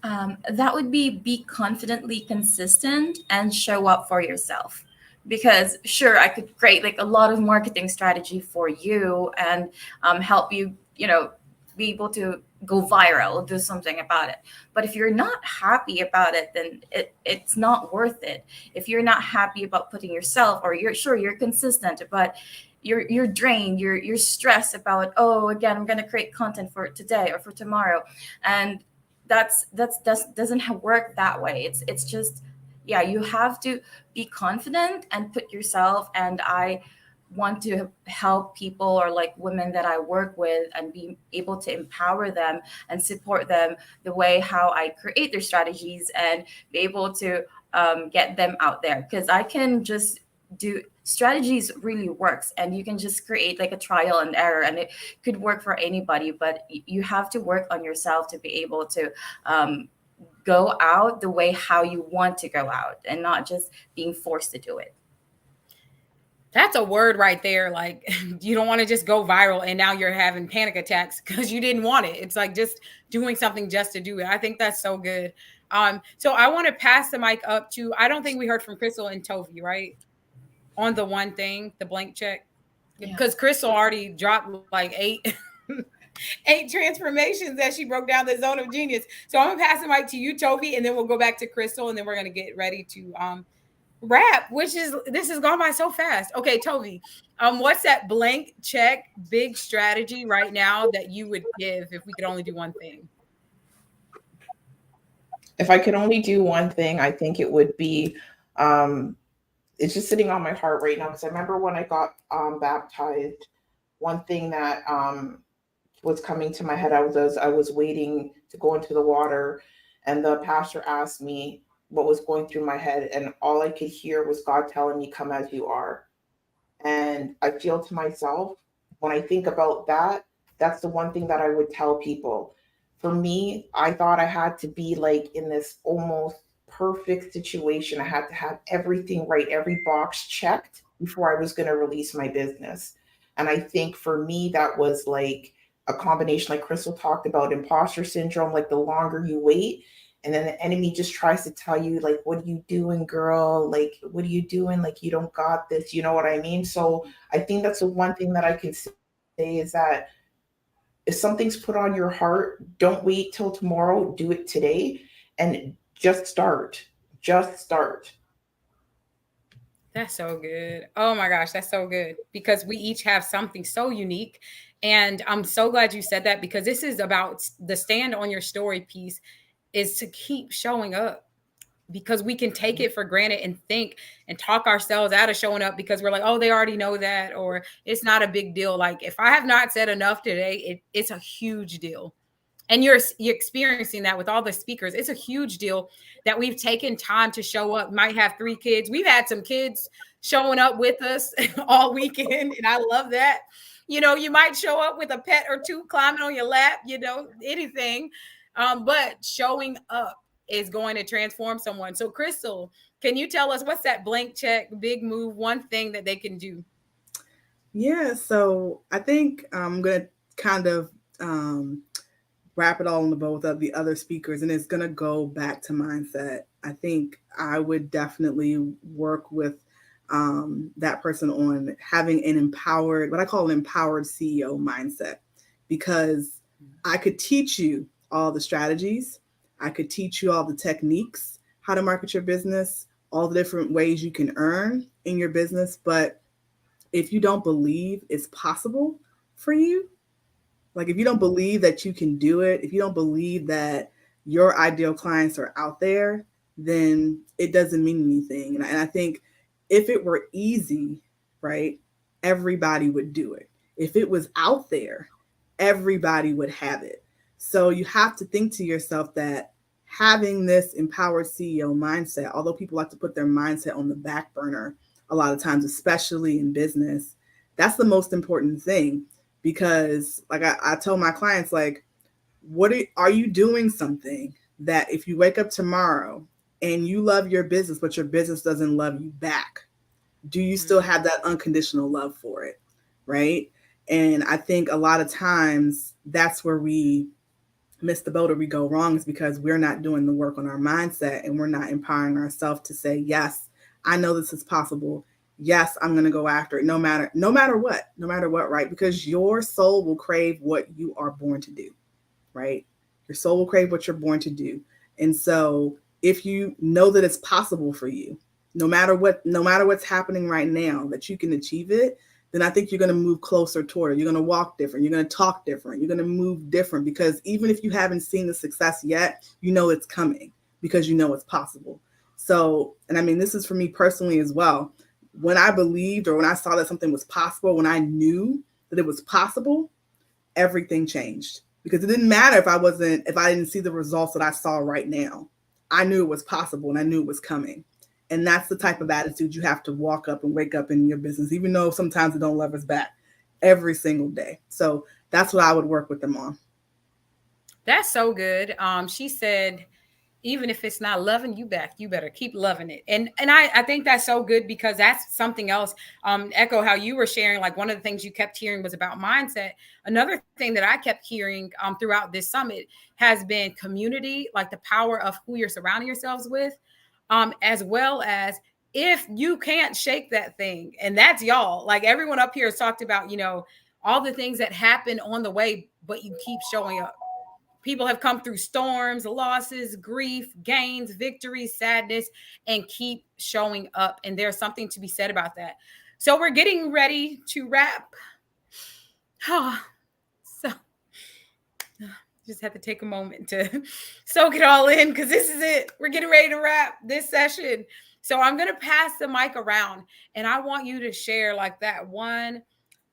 That would be confidently consistent and show up for yourself. Because sure, I could create like a lot of marketing strategy for you and help you, be able to go viral, do something about it. But if you're not happy about it, then it's not worth it. If you're not happy about putting yourself, or you're consistent, but you're drained, you're stressed about, oh, again, I'm gonna create content for today or for tomorrow, and that doesn't work that way. It's just, yeah, you have to be confident and put yourself. And I want to help people, or like women that I work with, and be able to empower them and support them the way how I create their strategies, and be able to get them out there. Because I can just do strategies really works, and you can just create like a trial and error, and it could work for anybody, but you have to work on yourself to be able to go out the way how you want to go out, and not just being forced to do it. That's a word right there. Like, you don't want to just go viral and now you're having panic attacks because you didn't want it. It's like just doing something just to do it. I think that's so good. So I want to pass the mic up to, I don't think we heard from Crystal and Tovi, right? On the one thing, the blank check. Because Crystal already dropped like eight transformations that she broke down the zone of genius. So I'm gonna pass the mic to you, Tovi, and then we'll go back to Crystal, and then we're gonna get ready to wrap, this has gone by so fast. Okay, Tovi, what's that blank check big strategy right now that you would give if we could only do one thing? If I could only do one thing, I think it would be, it's just sitting on my heart right now, because I remember when I got baptized, one thing that was coming to my head, I was waiting to go into the water, and the pastor asked me what was going through my head, and all I could hear was God telling me, come as you are. And I feel to myself, when I think about that, that's the one thing that I would tell people. For me, I thought I had to be like in this almost perfect situation. I had to have everything right, every box checked before I was going to release my business. And I think for me, that was like a combination, like Crystal talked about, imposter syndrome. Like the longer you wait, and then the enemy just tries to tell you, like, what are you doing, girl? Like, what are you doing? Like, you don't got this. You know what I mean? So I think that's the one thing that I can say is that if something's put on your heart, don't wait till tomorrow. Do it today, and just start. Just start. That's so good. Oh my gosh, that's so good, because we each have something so unique. And I'm so glad you said that, because this is about the stand on your story piece, is to keep showing up, because we can take it for granted and think and talk ourselves out of showing up because we're like, oh, they already know that, or it's not a big deal. Like, if I have not said enough today, it's a huge deal. And you're experiencing that with all the speakers. It's a huge deal that we've taken time to show up. Might have 3 kids. We've had some kids showing up with us all weekend, and I love that. You might show up with a pet or 2 climbing on your lap, anything. But showing up is going to transform someone. So Crystal, can you tell us what's that blank check, big move, one thing that they can do? Yeah, so I think I'm going to kind of wrap it all in the bow with the other speakers, and it's going to go back to mindset. I think I would definitely work with that person on having an empowered, what I call an empowered CEO mindset, because I could teach you all the strategies. I could teach you all the techniques, how to market your business, all the different ways you can earn in your business. But if you don't believe it's possible for you, like if you don't believe that you can do it, if you don't believe that your ideal clients are out there, then it doesn't mean anything. And I think if it were easy, right, everybody would do it. If it was out there, everybody would have it. So you have to think to yourself that having this empowered CEO mindset, although people like to put their mindset on the back burner a lot of times, especially in business, that's the most important thing. Because like I tell my clients, like, are you doing something that if you wake up tomorrow and you love your business, but your business doesn't love you back, do you still have that unconditional love for it? Right? And I think a lot of times that's where we miss the boat or we go wrong, is because we're not doing the work on our mindset and we're not empowering ourselves to say, yes, I know this is possible. Yes, I'm going to go after it no matter what, right? Because your soul will crave what you are born to do, right? Your soul will crave what you're born to do. And so if you know that it's possible for you, no matter what's happening right now, that you can achieve it, then I think you're going to move closer toward it. You're going to walk different. You're going to talk different. You're going to move different, because even if you haven't seen the success yet, you know it's coming because you know it's possible. So, and I mean, this is for me personally as well. When I believed, or when I saw that something was possible, when I knew that it was possible, everything changed, because it didn't matter if I didn't see the results that I saw right now. I knew it was possible and I knew it was coming. And that's the type of attitude you have to walk up and wake up in your business, even though sometimes it don't love us back, every single day. So that's what I would work with them on. That's so good. She said, even if it's not loving you back, you better keep loving it. And I think that's so good, because that's something else. Echo how you were sharing, like one of the things you kept hearing was about mindset. Another thing that I kept hearing throughout this summit has been community, like the power of who you're surrounding yourselves with, as well as if you can't shake that thing. And that's y'all. Like everyone up here has talked about, all the things that happen on the way, but you keep showing up. People have come through storms, losses, grief, gains, victories, sadness, and keep showing up. And there's something to be said about that. So we're getting ready to wrap. So just have to take a moment to soak it all in, because this is it. We're getting ready to wrap this session. So I'm going to pass the mic around, and I want you to share like that one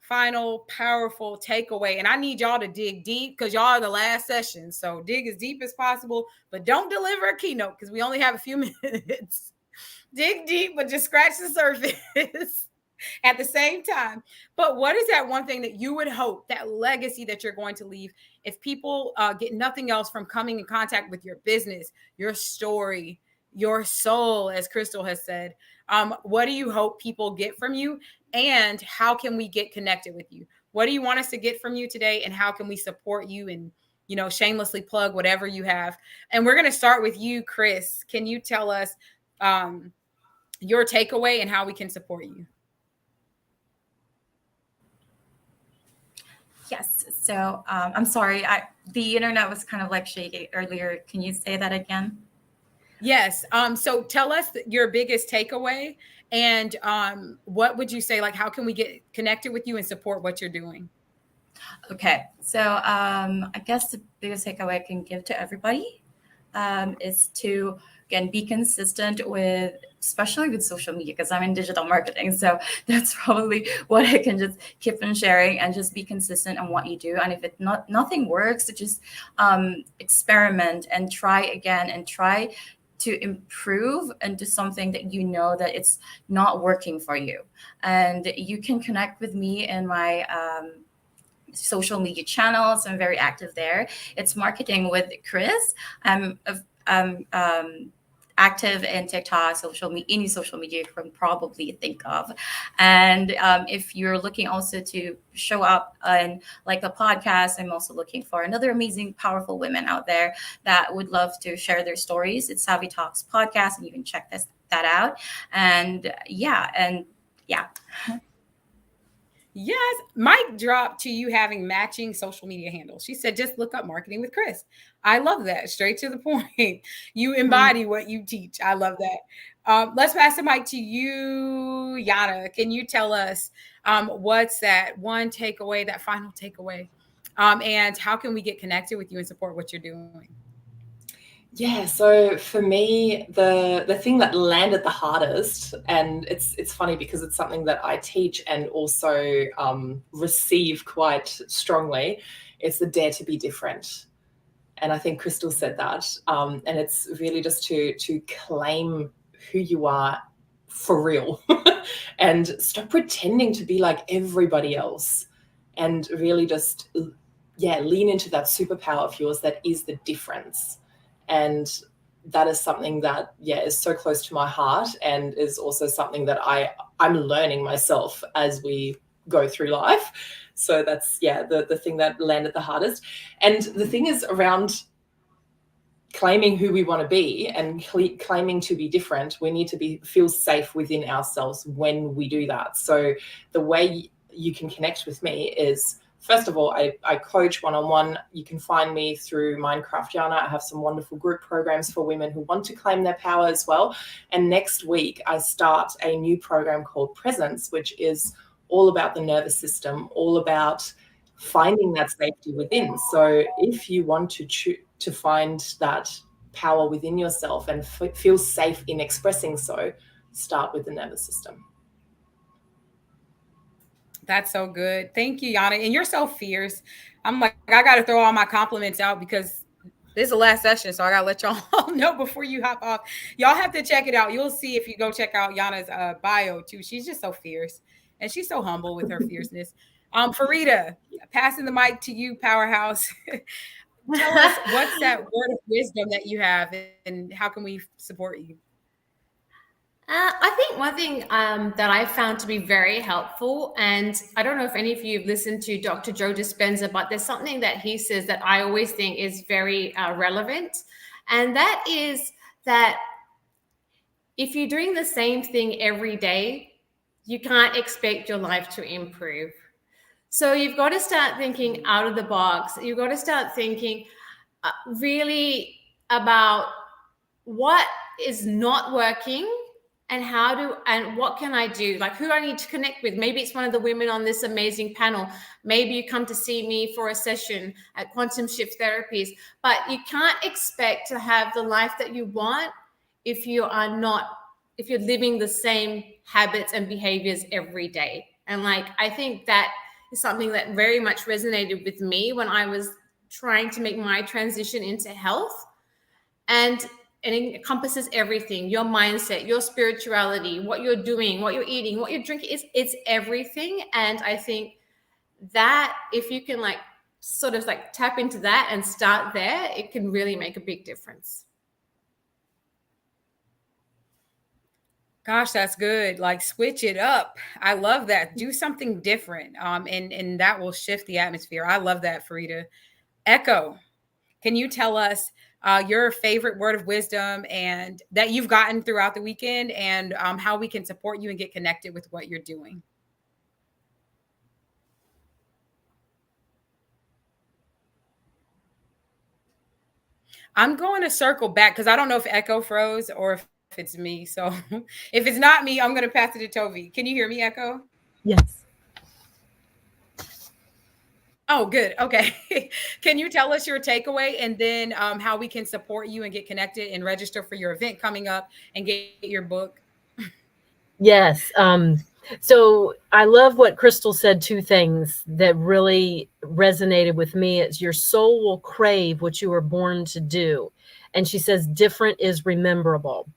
final powerful takeaway. And I need y'all to dig deep, because y'all are the last session. So dig as deep as possible, but don't deliver a keynote because we only have a few minutes. Dig deep, but just scratch the surface at the same time. But what is that one thing that you would hope, that legacy that you're going to leave, if people get nothing else from coming in contact with your business, your story, your soul, as Crystal has said? What do you hope people get from you? And how can we get connected with you? What do you want us to get from you today? And how can we support you and, shamelessly plug whatever you have? And we're going to start with you, Chris. Can you tell us your takeaway and how we can support you? Yes. So I'm sorry. The internet was kind of like shaky earlier. Can you say that again? Yes. So tell us your biggest takeaway, and what would you say, like, how can we get connected with you and support what you're doing? Okay. So I guess the biggest takeaway I can give to everybody is to, again, be consistent with, especially with social media, because I'm in digital marketing. So that's probably what I can just keep on sharing, and just be consistent on what you do. And if nothing works, just experiment and try again, and try to improve into something that you know that it's not working for you. And you can connect with me in my social media channels. I'm very active there. It's Marketing with Chris. I'm active in TikTok, any social media you can probably think of. And if you're looking also to show up in like a podcast, I'm also looking for another amazing, powerful women out there that would love to share their stories. It's Savvy Talks Podcast, and you can check that out. And yeah. Yes. Mic drop to you having matching social media handles. She said, just look up Marketing with Chris. I love that. Straight to the point. You embody what you teach. I love that. Let's pass the mic to you, Yana. Can you tell us what's that one takeaway, that final takeaway? And how can we get connected with you and support what you're doing? Yeah, so for me, the thing that landed the hardest, and it's funny because it's something that I teach and also receive quite strongly, it's the dare to be different. And I think Crystal said that. And it's really just to claim who you are for real and stop pretending to be like everybody else, and really just, lean into that superpower of yours that is the difference. And that is something that, is so close to my heart, and is also something that I'm learning myself as we go through life. So that's, yeah, the thing that landed the hardest. And the thing is around claiming who we want to be and claiming to be different, we need to feel safe within ourselves when we do that. So the way you can connect with me is, first of all, I coach one-on-one. You can find me through Mindcraft Yana. I have some wonderful group programs for women who want to claim their power as well. And next week, I start a new program called Presence, which is all about the nervous system, all about finding that safety within. So if you want to find that power within yourself and feel safe in expressing so, start with the nervous system. That's so good. Thank you, Yana. And you're so fierce. I'm like, I got to throw all my compliments out because this is the last session. So I got to let y'all know before you hop off. Y'all have to check it out. You'll see if you go check out Yana's bio too. She's just so fierce and she's so humble with her fierceness. Farida, passing the mic to you, powerhouse. Tell us, what's that word of wisdom that you have and how can we support you? I think one thing that I found to be very helpful, and I don't know if any of you have listened to Dr. Joe Dispenza, but there's something that he says that I always think is very relevant. And that is that if you're doing the same thing every day, you can't expect your life to improve. So you've got to start thinking out of the box. You've got to start thinking really about what is not working and what can I do? Like, who do I need to connect with? Maybe it's one of the women on this amazing panel. Maybe you come to see me for a session at Quantum Shift Therapies, but you can't expect to have the life that you want if you're living the same habits and behaviors every day. And like, I think that is something that very much resonated with me when I was trying to make my transition into health. And it encompasses everything: your mindset, your spirituality, what you're doing, what you're eating, what you're drinking. It's everything. And I think that if you can sort of tap into that and start there, it can really make a big difference. Gosh, that's good. Like, switch it up. I love that. Do something different. And that will shift the atmosphere. I love that, Farida. Echo, can you tell us your favorite word of wisdom and that you've gotten throughout the weekend, and how we can support you and get connected with what you're doing? I'm going to circle back because I don't know if Echo froze or if it's me. So if it's not me, I'm going to pass it to Tovi. Can you hear me, Echo? Yes. Oh, good. Okay. Can you tell us your takeaway and then how we can support you and get connected and register for your event coming up and get your book? Yes. So I love what Crystal said. Two things that really resonated with me is your soul will crave what you were born to do. And she says, different is rememberable.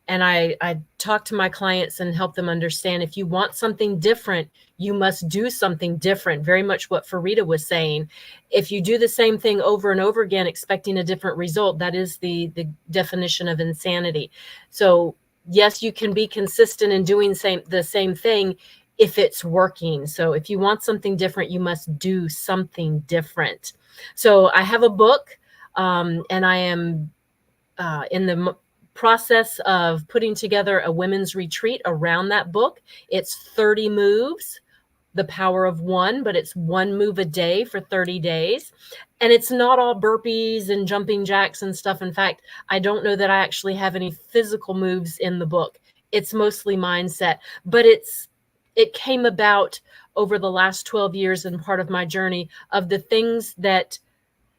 And I talk to my clients and help them understand, if you want something different, you must do something different. Very much what Farida was saying. If you do the same thing over and over again, expecting a different result, that is the definition of insanity. So yes, you can be consistent in doing the same thing if it's working. So if you want something different, you must do something different. So I have a book, and I am in the process of putting together a women's retreat around that book. It's 30 moves, the power of one, but it's one move a day for 30 days. And it's not all burpees and jumping jacks and stuff. In fact, I don't know that I actually have any physical moves in the book. It's mostly mindset, but it came about over the last 12 years and part of my journey of the things that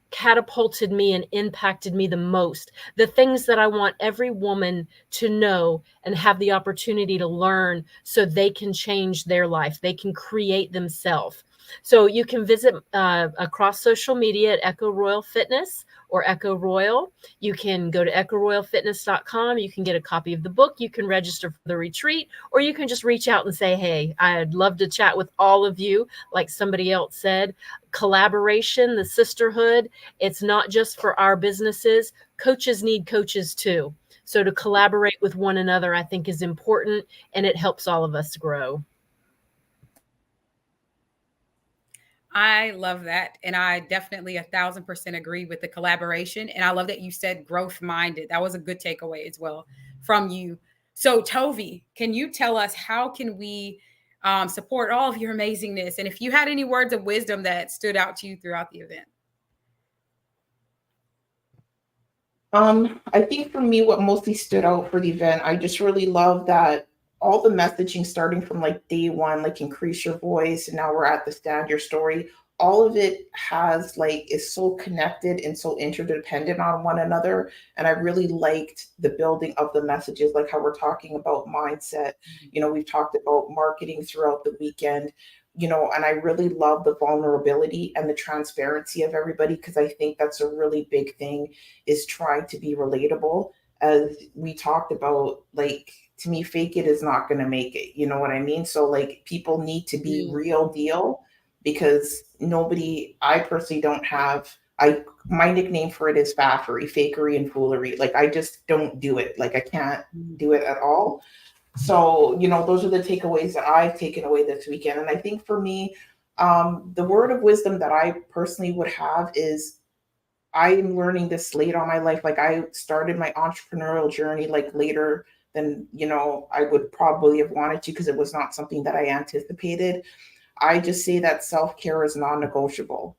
catapulted me and impacted me the most, the things that I want every woman to know and have the opportunity to learn so they can change their life. They can create themselves. So you can visit across social media at Echo Royal Fitness or Echo Royal. You can go to echoroyalfitness.com. You can get a copy of the book. You can register for the retreat, or you can just reach out and say, hey, I'd love to chat with all of you. Like somebody else said, collaboration, the sisterhood, it's not just for our businesses. Coaches need coaches too. So to collaborate with one another, I think is important, and it helps all of us grow. I love that. And I definitely 1,000% agree with the collaboration. And I love that you said growth minded. That was a good takeaway as well from you. So Tovi, can you tell us how can we support all of your amazingness? And if you had any words of wisdom that stood out to you throughout the event. I think for me, what mostly stood out for the event, I just really love that all the messaging starting from like day one, like increase your voice, and now we're at the stand your story. All of it has like is so connected and so interdependent on one another. And I really liked the building of the messages, like how we're talking about mindset. You know, we've talked about marketing throughout the weekend, you know, and I really love the vulnerability and the transparency of everybody, because I think that's a really big thing, is trying to be relatable. As we talked about, like, to me, fake it is not going to make it. You know what I mean? So like people need to be real deal, because I personally don't have, my nickname for it is faffery, fakery and foolery. Like I just don't do it. Like I can't do it at all. So, you know, those are the takeaways that I've taken away this weekend. And I think for me, the word of wisdom that I personally would have is, I'm learning this late on my life. Like I started my entrepreneurial journey like later than, you know, I would probably have wanted to, because it was not something that I anticipated. I just say that self-care is non-negotiable.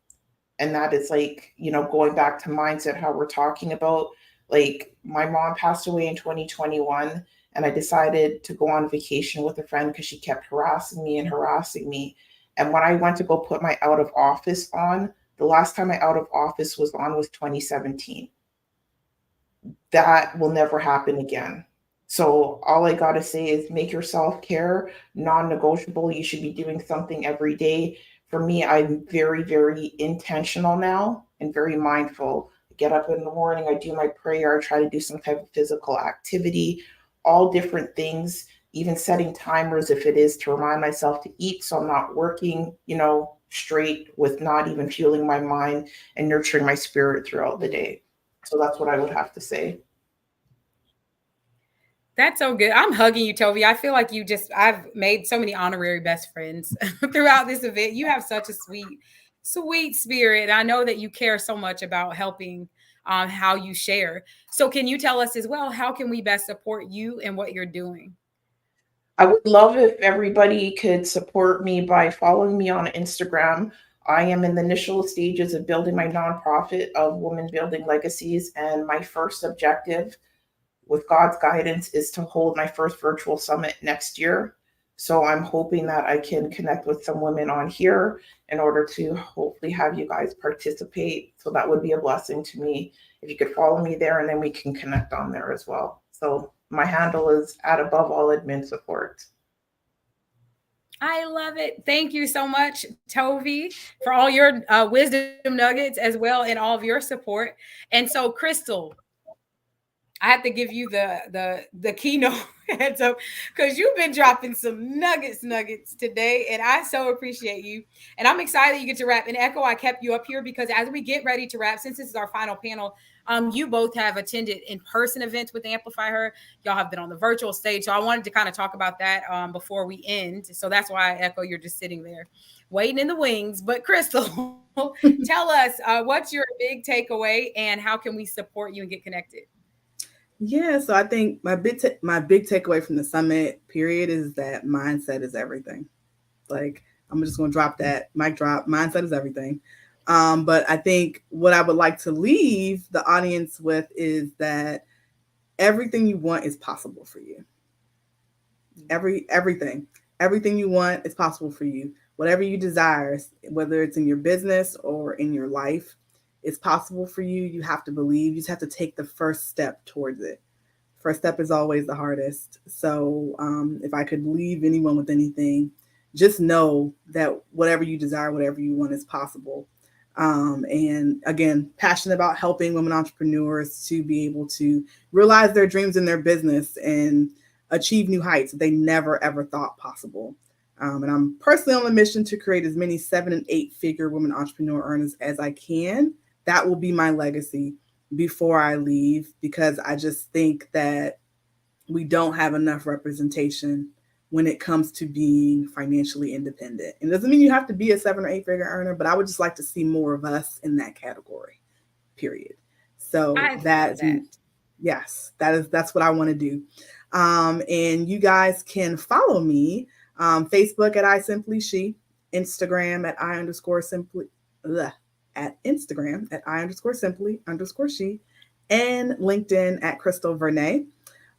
And that is like, you know, going back to mindset, how we're talking about, like my mom passed away in 2021, and I decided to go on vacation with a friend because she kept harassing me. And when I went to go put my out of office on, the last time my out of office was on was 2017. That will never happen again. So all I got to say is make your self-care non-negotiable. You should be doing something every day. For me, I'm very, very intentional now and very mindful. I get up in the morning, I do my prayer, I try to do some type of physical activity, all different things, even setting timers if it is to remind myself to eat, so I'm not working, you know, straight with not even fueling my mind and nurturing my spirit throughout the day. So that's what I would have to say. That's so good. I'm hugging you, Tovi. I feel like I've made so many honorary best friends throughout this event. You have such a sweet spirit. I know that you care so much about helping how you share. So can you tell us as well, how can we best support you and what you're doing? I would love if everybody could support me by following me on Instagram. I am in the initial stages of building my nonprofit of Women Building Legacies, and my first objective, with God's guidance, is to hold my first virtual summit next year. So I'm hoping that I can connect with some women on here in order to hopefully have you guys participate. So that would be a blessing to me if you could follow me there, and then we can connect on there as well. So my handle is @AboveAllAdminSupport. I love it. Thank you so much, Tovi, for all your wisdom nuggets as well, and all of your support. And so, Crystal, I have to give you the keynote heads up, because you've been dropping some nuggets today, and I so appreciate you. And I'm excited you get to wrap. And Echo, I kept you up here because as we get ready to wrap, since this is our final panel, you both have attended in-person events with Amplify Her. Y'all have been on the virtual stage, so I wanted to kind of talk about that before we end. So that's why, Echo, you're just sitting there waiting in the wings. But Crystal, tell us what's your big takeaway, and how can we support you and get connected? Yeah, so I think my big takeaway from the summit period is that mindset is everything. Like, I'm just going to drop that mic drop. Mindset is everything. But I think what I would like to leave the audience with is that everything you want is possible for you. Everything you want is possible for you. Whatever you desire, whether it's in your business or in your life, it's possible for you. You have to believe. You just have to take the first step towards it. First step is always the hardest. So if I could leave anyone with anything, just know that whatever you desire, whatever you want is possible. And again, passionate about helping women entrepreneurs to be able to realize their dreams in their business and achieve new heights that they never, ever thought possible. And I'm personally on a mission to create as many 7- and 8-figure women entrepreneur earners as I can. That will be my legacy before I leave, because I just think that we don't have enough representation when it comes to being financially independent. And it doesn't mean you have to be a 7 or 8 figure earner, but I would just like to see more of us in that category, period. So yes, that's what I want to do. And you guys can follow me, Facebook at I-Simply-She, Instagram at I_Simply_She, and LinkedIn at Crystal Vernay.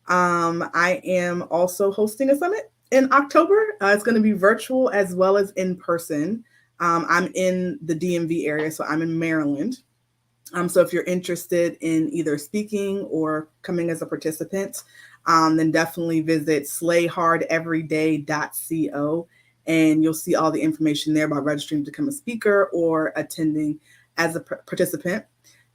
I am also hosting a summit in October. It's going to be virtual as well as in person. I'm in the DMV area, so I'm in Maryland. So if you're interested in either speaking or coming as a participant, then definitely visit slayhardeveryday.co, and you'll see all the information there about registering to become a speaker or attending as a participant.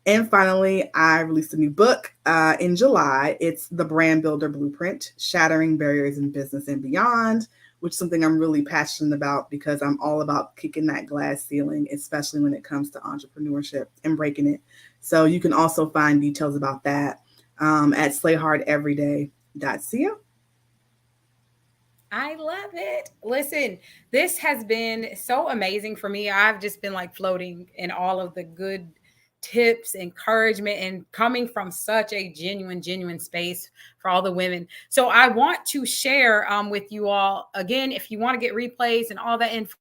And finally, I released a new book in July. It's The Brand Builder Blueprint, Shattering Barriers in Business and Beyond, which is something I'm really passionate about because I'm all about kicking that glass ceiling, especially when it comes to entrepreneurship and breaking it. So you can also find details about that at slayhardeveryday.co. I love it. Listen, this has been so amazing for me. I've just been like floating in all of the good tips, encouragement, and coming from such a genuine space for all the women. So I want to share with you all, again, if you want to get replays and all that info,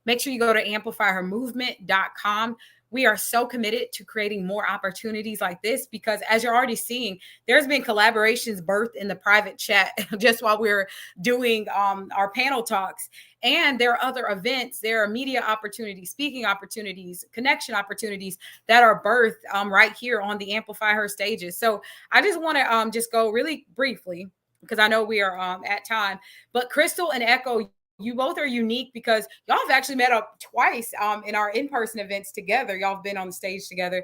make sure you go to amplifyhermovement.com. We are so committed to creating more opportunities like this because, as you're already seeing, there's been collaborations birthed in the private chat just while we're doing our panel talks. And there are other events, there are media opportunities, speaking opportunities, connection opportunities that are birthed right here on the Amplify Her stages. So I just want to just go really briefly, because I know we are at time, but Crystal and Echo, you both are unique because y'all have actually met up twice in our in-person events together. Y'all have been on the stage together.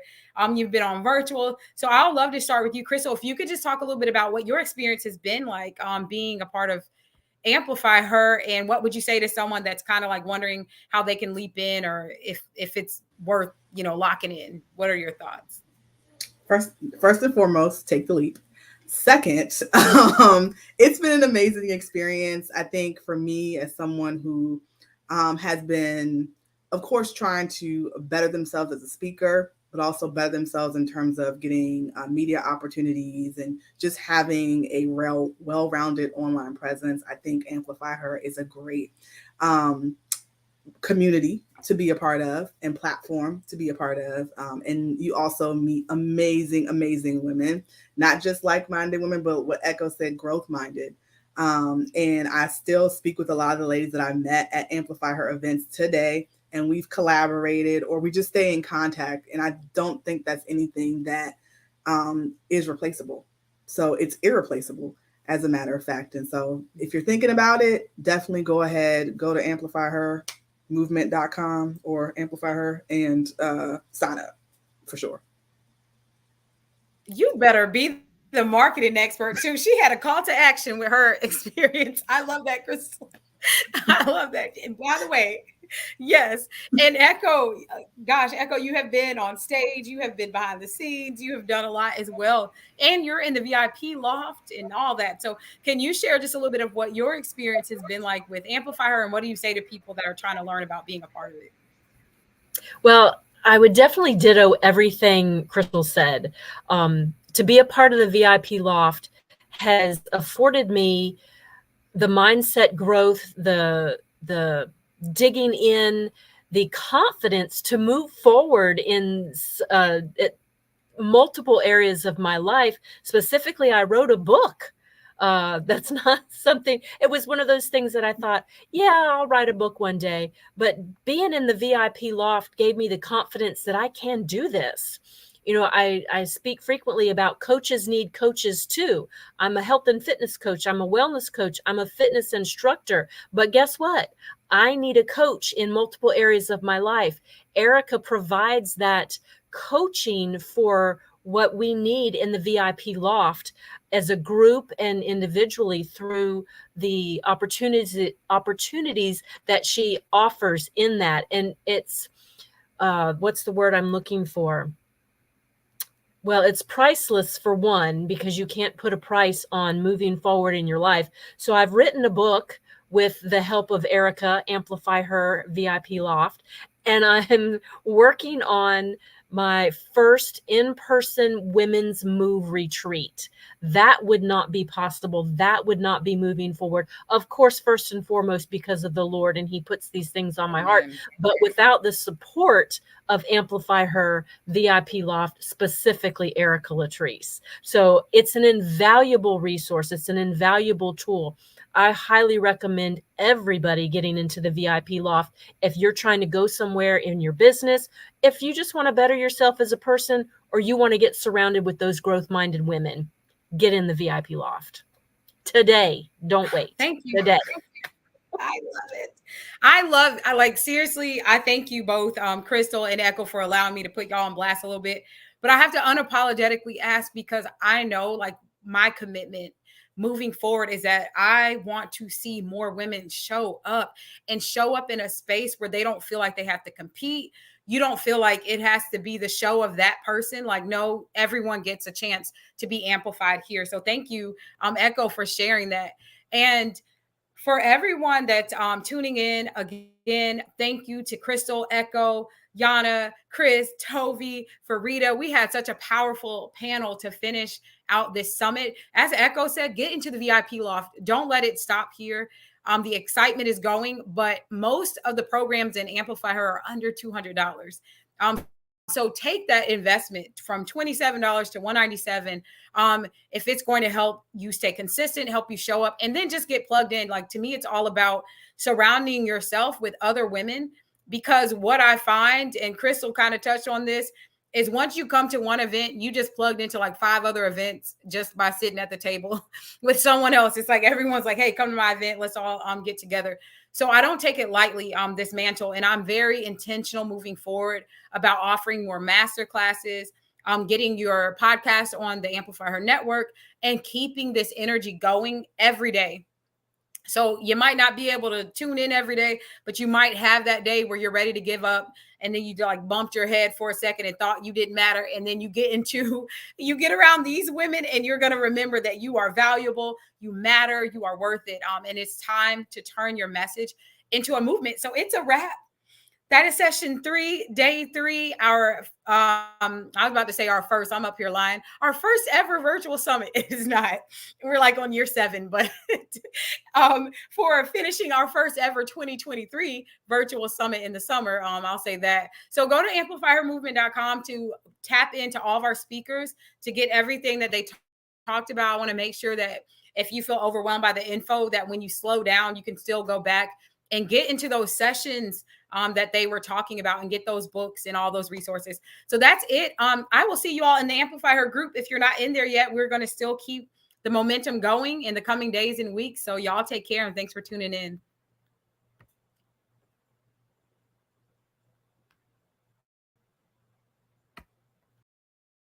You've been on virtual. So I would love to start with you, Crystal. If you could just talk a little bit about what your experience has been like being a part of Amplify Her, and what would you say to someone that's kind of like wondering how they can leap in, or if it's worth, locking in. What are your thoughts? First and foremost, take the leap. Second, it's been an amazing experience. I think for me, as someone who has been, of course, trying to better themselves as a speaker, but also better themselves in terms of getting media opportunities and just having a well-rounded online presence. I think Amplify Her is a great community to be a part of and platform to be a part of. And you also meet amazing women, not just like-minded women, but what Echo said, growth-minded. And I still speak with a lot of the ladies that I met at Amplify Her events today, and we've collaborated or we just stay in contact. And I don't think that's anything that is replaceable. So it's irreplaceable, as a matter of fact. And so if you're thinking about it, definitely go ahead, go to amplifyhermovement.com or Amplify Her and sign up for sure. You better be the marketing expert too. She had a call to action with her experience. I love that, Crystal. I love that. And by the way, yes. And Echo, gosh, Echo, you have been on stage, you have been behind the scenes, you have done a lot as well. And you're in the VIP loft and all that. So can you share just a little bit of what your experience has been like with Amplify Her, and what do you say to people that are trying to learn about being a part of it? Well, I would definitely ditto everything Crystal said. To be a part of the VIP loft has afforded me the mindset growth, the digging in, the confidence to move forward in multiple areas of my life. Specifically, I wrote a book. That's not something, it was one of those things that I thought, yeah, I'll write a book one day. But being in the VIP loft gave me the confidence that I can do this. I speak frequently about coaches need coaches too. I'm a health and fitness coach. I'm a wellness coach. I'm a fitness instructor. But guess what? I need a coach in multiple areas of my life. Erica provides that coaching for what we need in the VIP loft as a group and individually through the opportunities that she offers in that. And it's, what's the word I'm looking for? Well, it's priceless for one, because you can't put a price on moving forward in your life. So I've written a book with the help of Erica, Amplify Her VIP Loft, and I'm working on my first in-person women's move retreat. That would not be possible. That would not be moving forward. Of course, first and foremost, because of the Lord, and he puts these things on my heart. But without the support of Amplify Her VIP Loft, specifically Erica Latrice. So it's an invaluable resource. It's an invaluable tool. I highly recommend everybody getting into the VIP Loft if you're trying to go somewhere in your business, if you just want to better yourself as a person, or you want to get surrounded with those growth-minded women. Get in the VIP Loft today. Don't wait. Thank you. Today. I love it. I like, seriously, I thank you both, Crystal and Echo, for allowing me to put y'all on blast a little bit. But I have to unapologetically ask, because I know, like, my commitment moving forward is that I want to see more women show up in a space where they don't feel like they have to compete. You don't feel like it has to be the show of that person. Like, no, everyone gets a chance to be amplified here. So thank you, Echo, for sharing that. And for everyone that's tuning in, again, thank you to Crystal, Echo, Yana, Chris, Tovi, Farida. We had such a powerful panel to finish out this summit. As Echo said, get into the VIP Loft. Don't let it stop here. The excitement is going, but most of the programs in Amplify Her are under $200. So take that investment from $27 to $197. If it's going to help you stay consistent, help you show up, and then just get plugged in. Like, to me, it's all about surrounding yourself with other women, because what I find, and Crystal kind of touched on this, is once you come to one event, you just plugged into like 5 other events just by sitting at the table with someone else. It's like everyone's like, hey, come to my event. Let's all get together. So I don't take it lightly, this mantle. And I'm very intentional moving forward about offering more master classes, getting your podcast on the Amplify Her network, and keeping this energy going every day. So you might not be able to tune in every day, but you might have that day where you're ready to give up, and then you like bumped your head for a second and thought you didn't matter. And then you get around these women, and you're going to remember that you are valuable, you matter, you are worth it. And it's time to turn your message into a movement. So it's a wrap. That is session 3, day 3. Our I was about to say our first, I'm up here lying. Our first ever virtual summit. It is not. We're like on year 7, but for finishing our first ever 2023 virtual summit in the summer, I'll say that. So go to amplifyhermovement.com to tap into all of our speakers to get everything that they talked about. I want to make sure that if you feel overwhelmed by the info, that when you slow down, you can still go back and get into those sessions that they were talking about, and get those books and all those resources. So that's it. I will see you all in the Amplify Her group. If you're not in there yet, we're going to still keep the momentum going in the coming days and weeks. So y'all take care, and thanks for tuning in.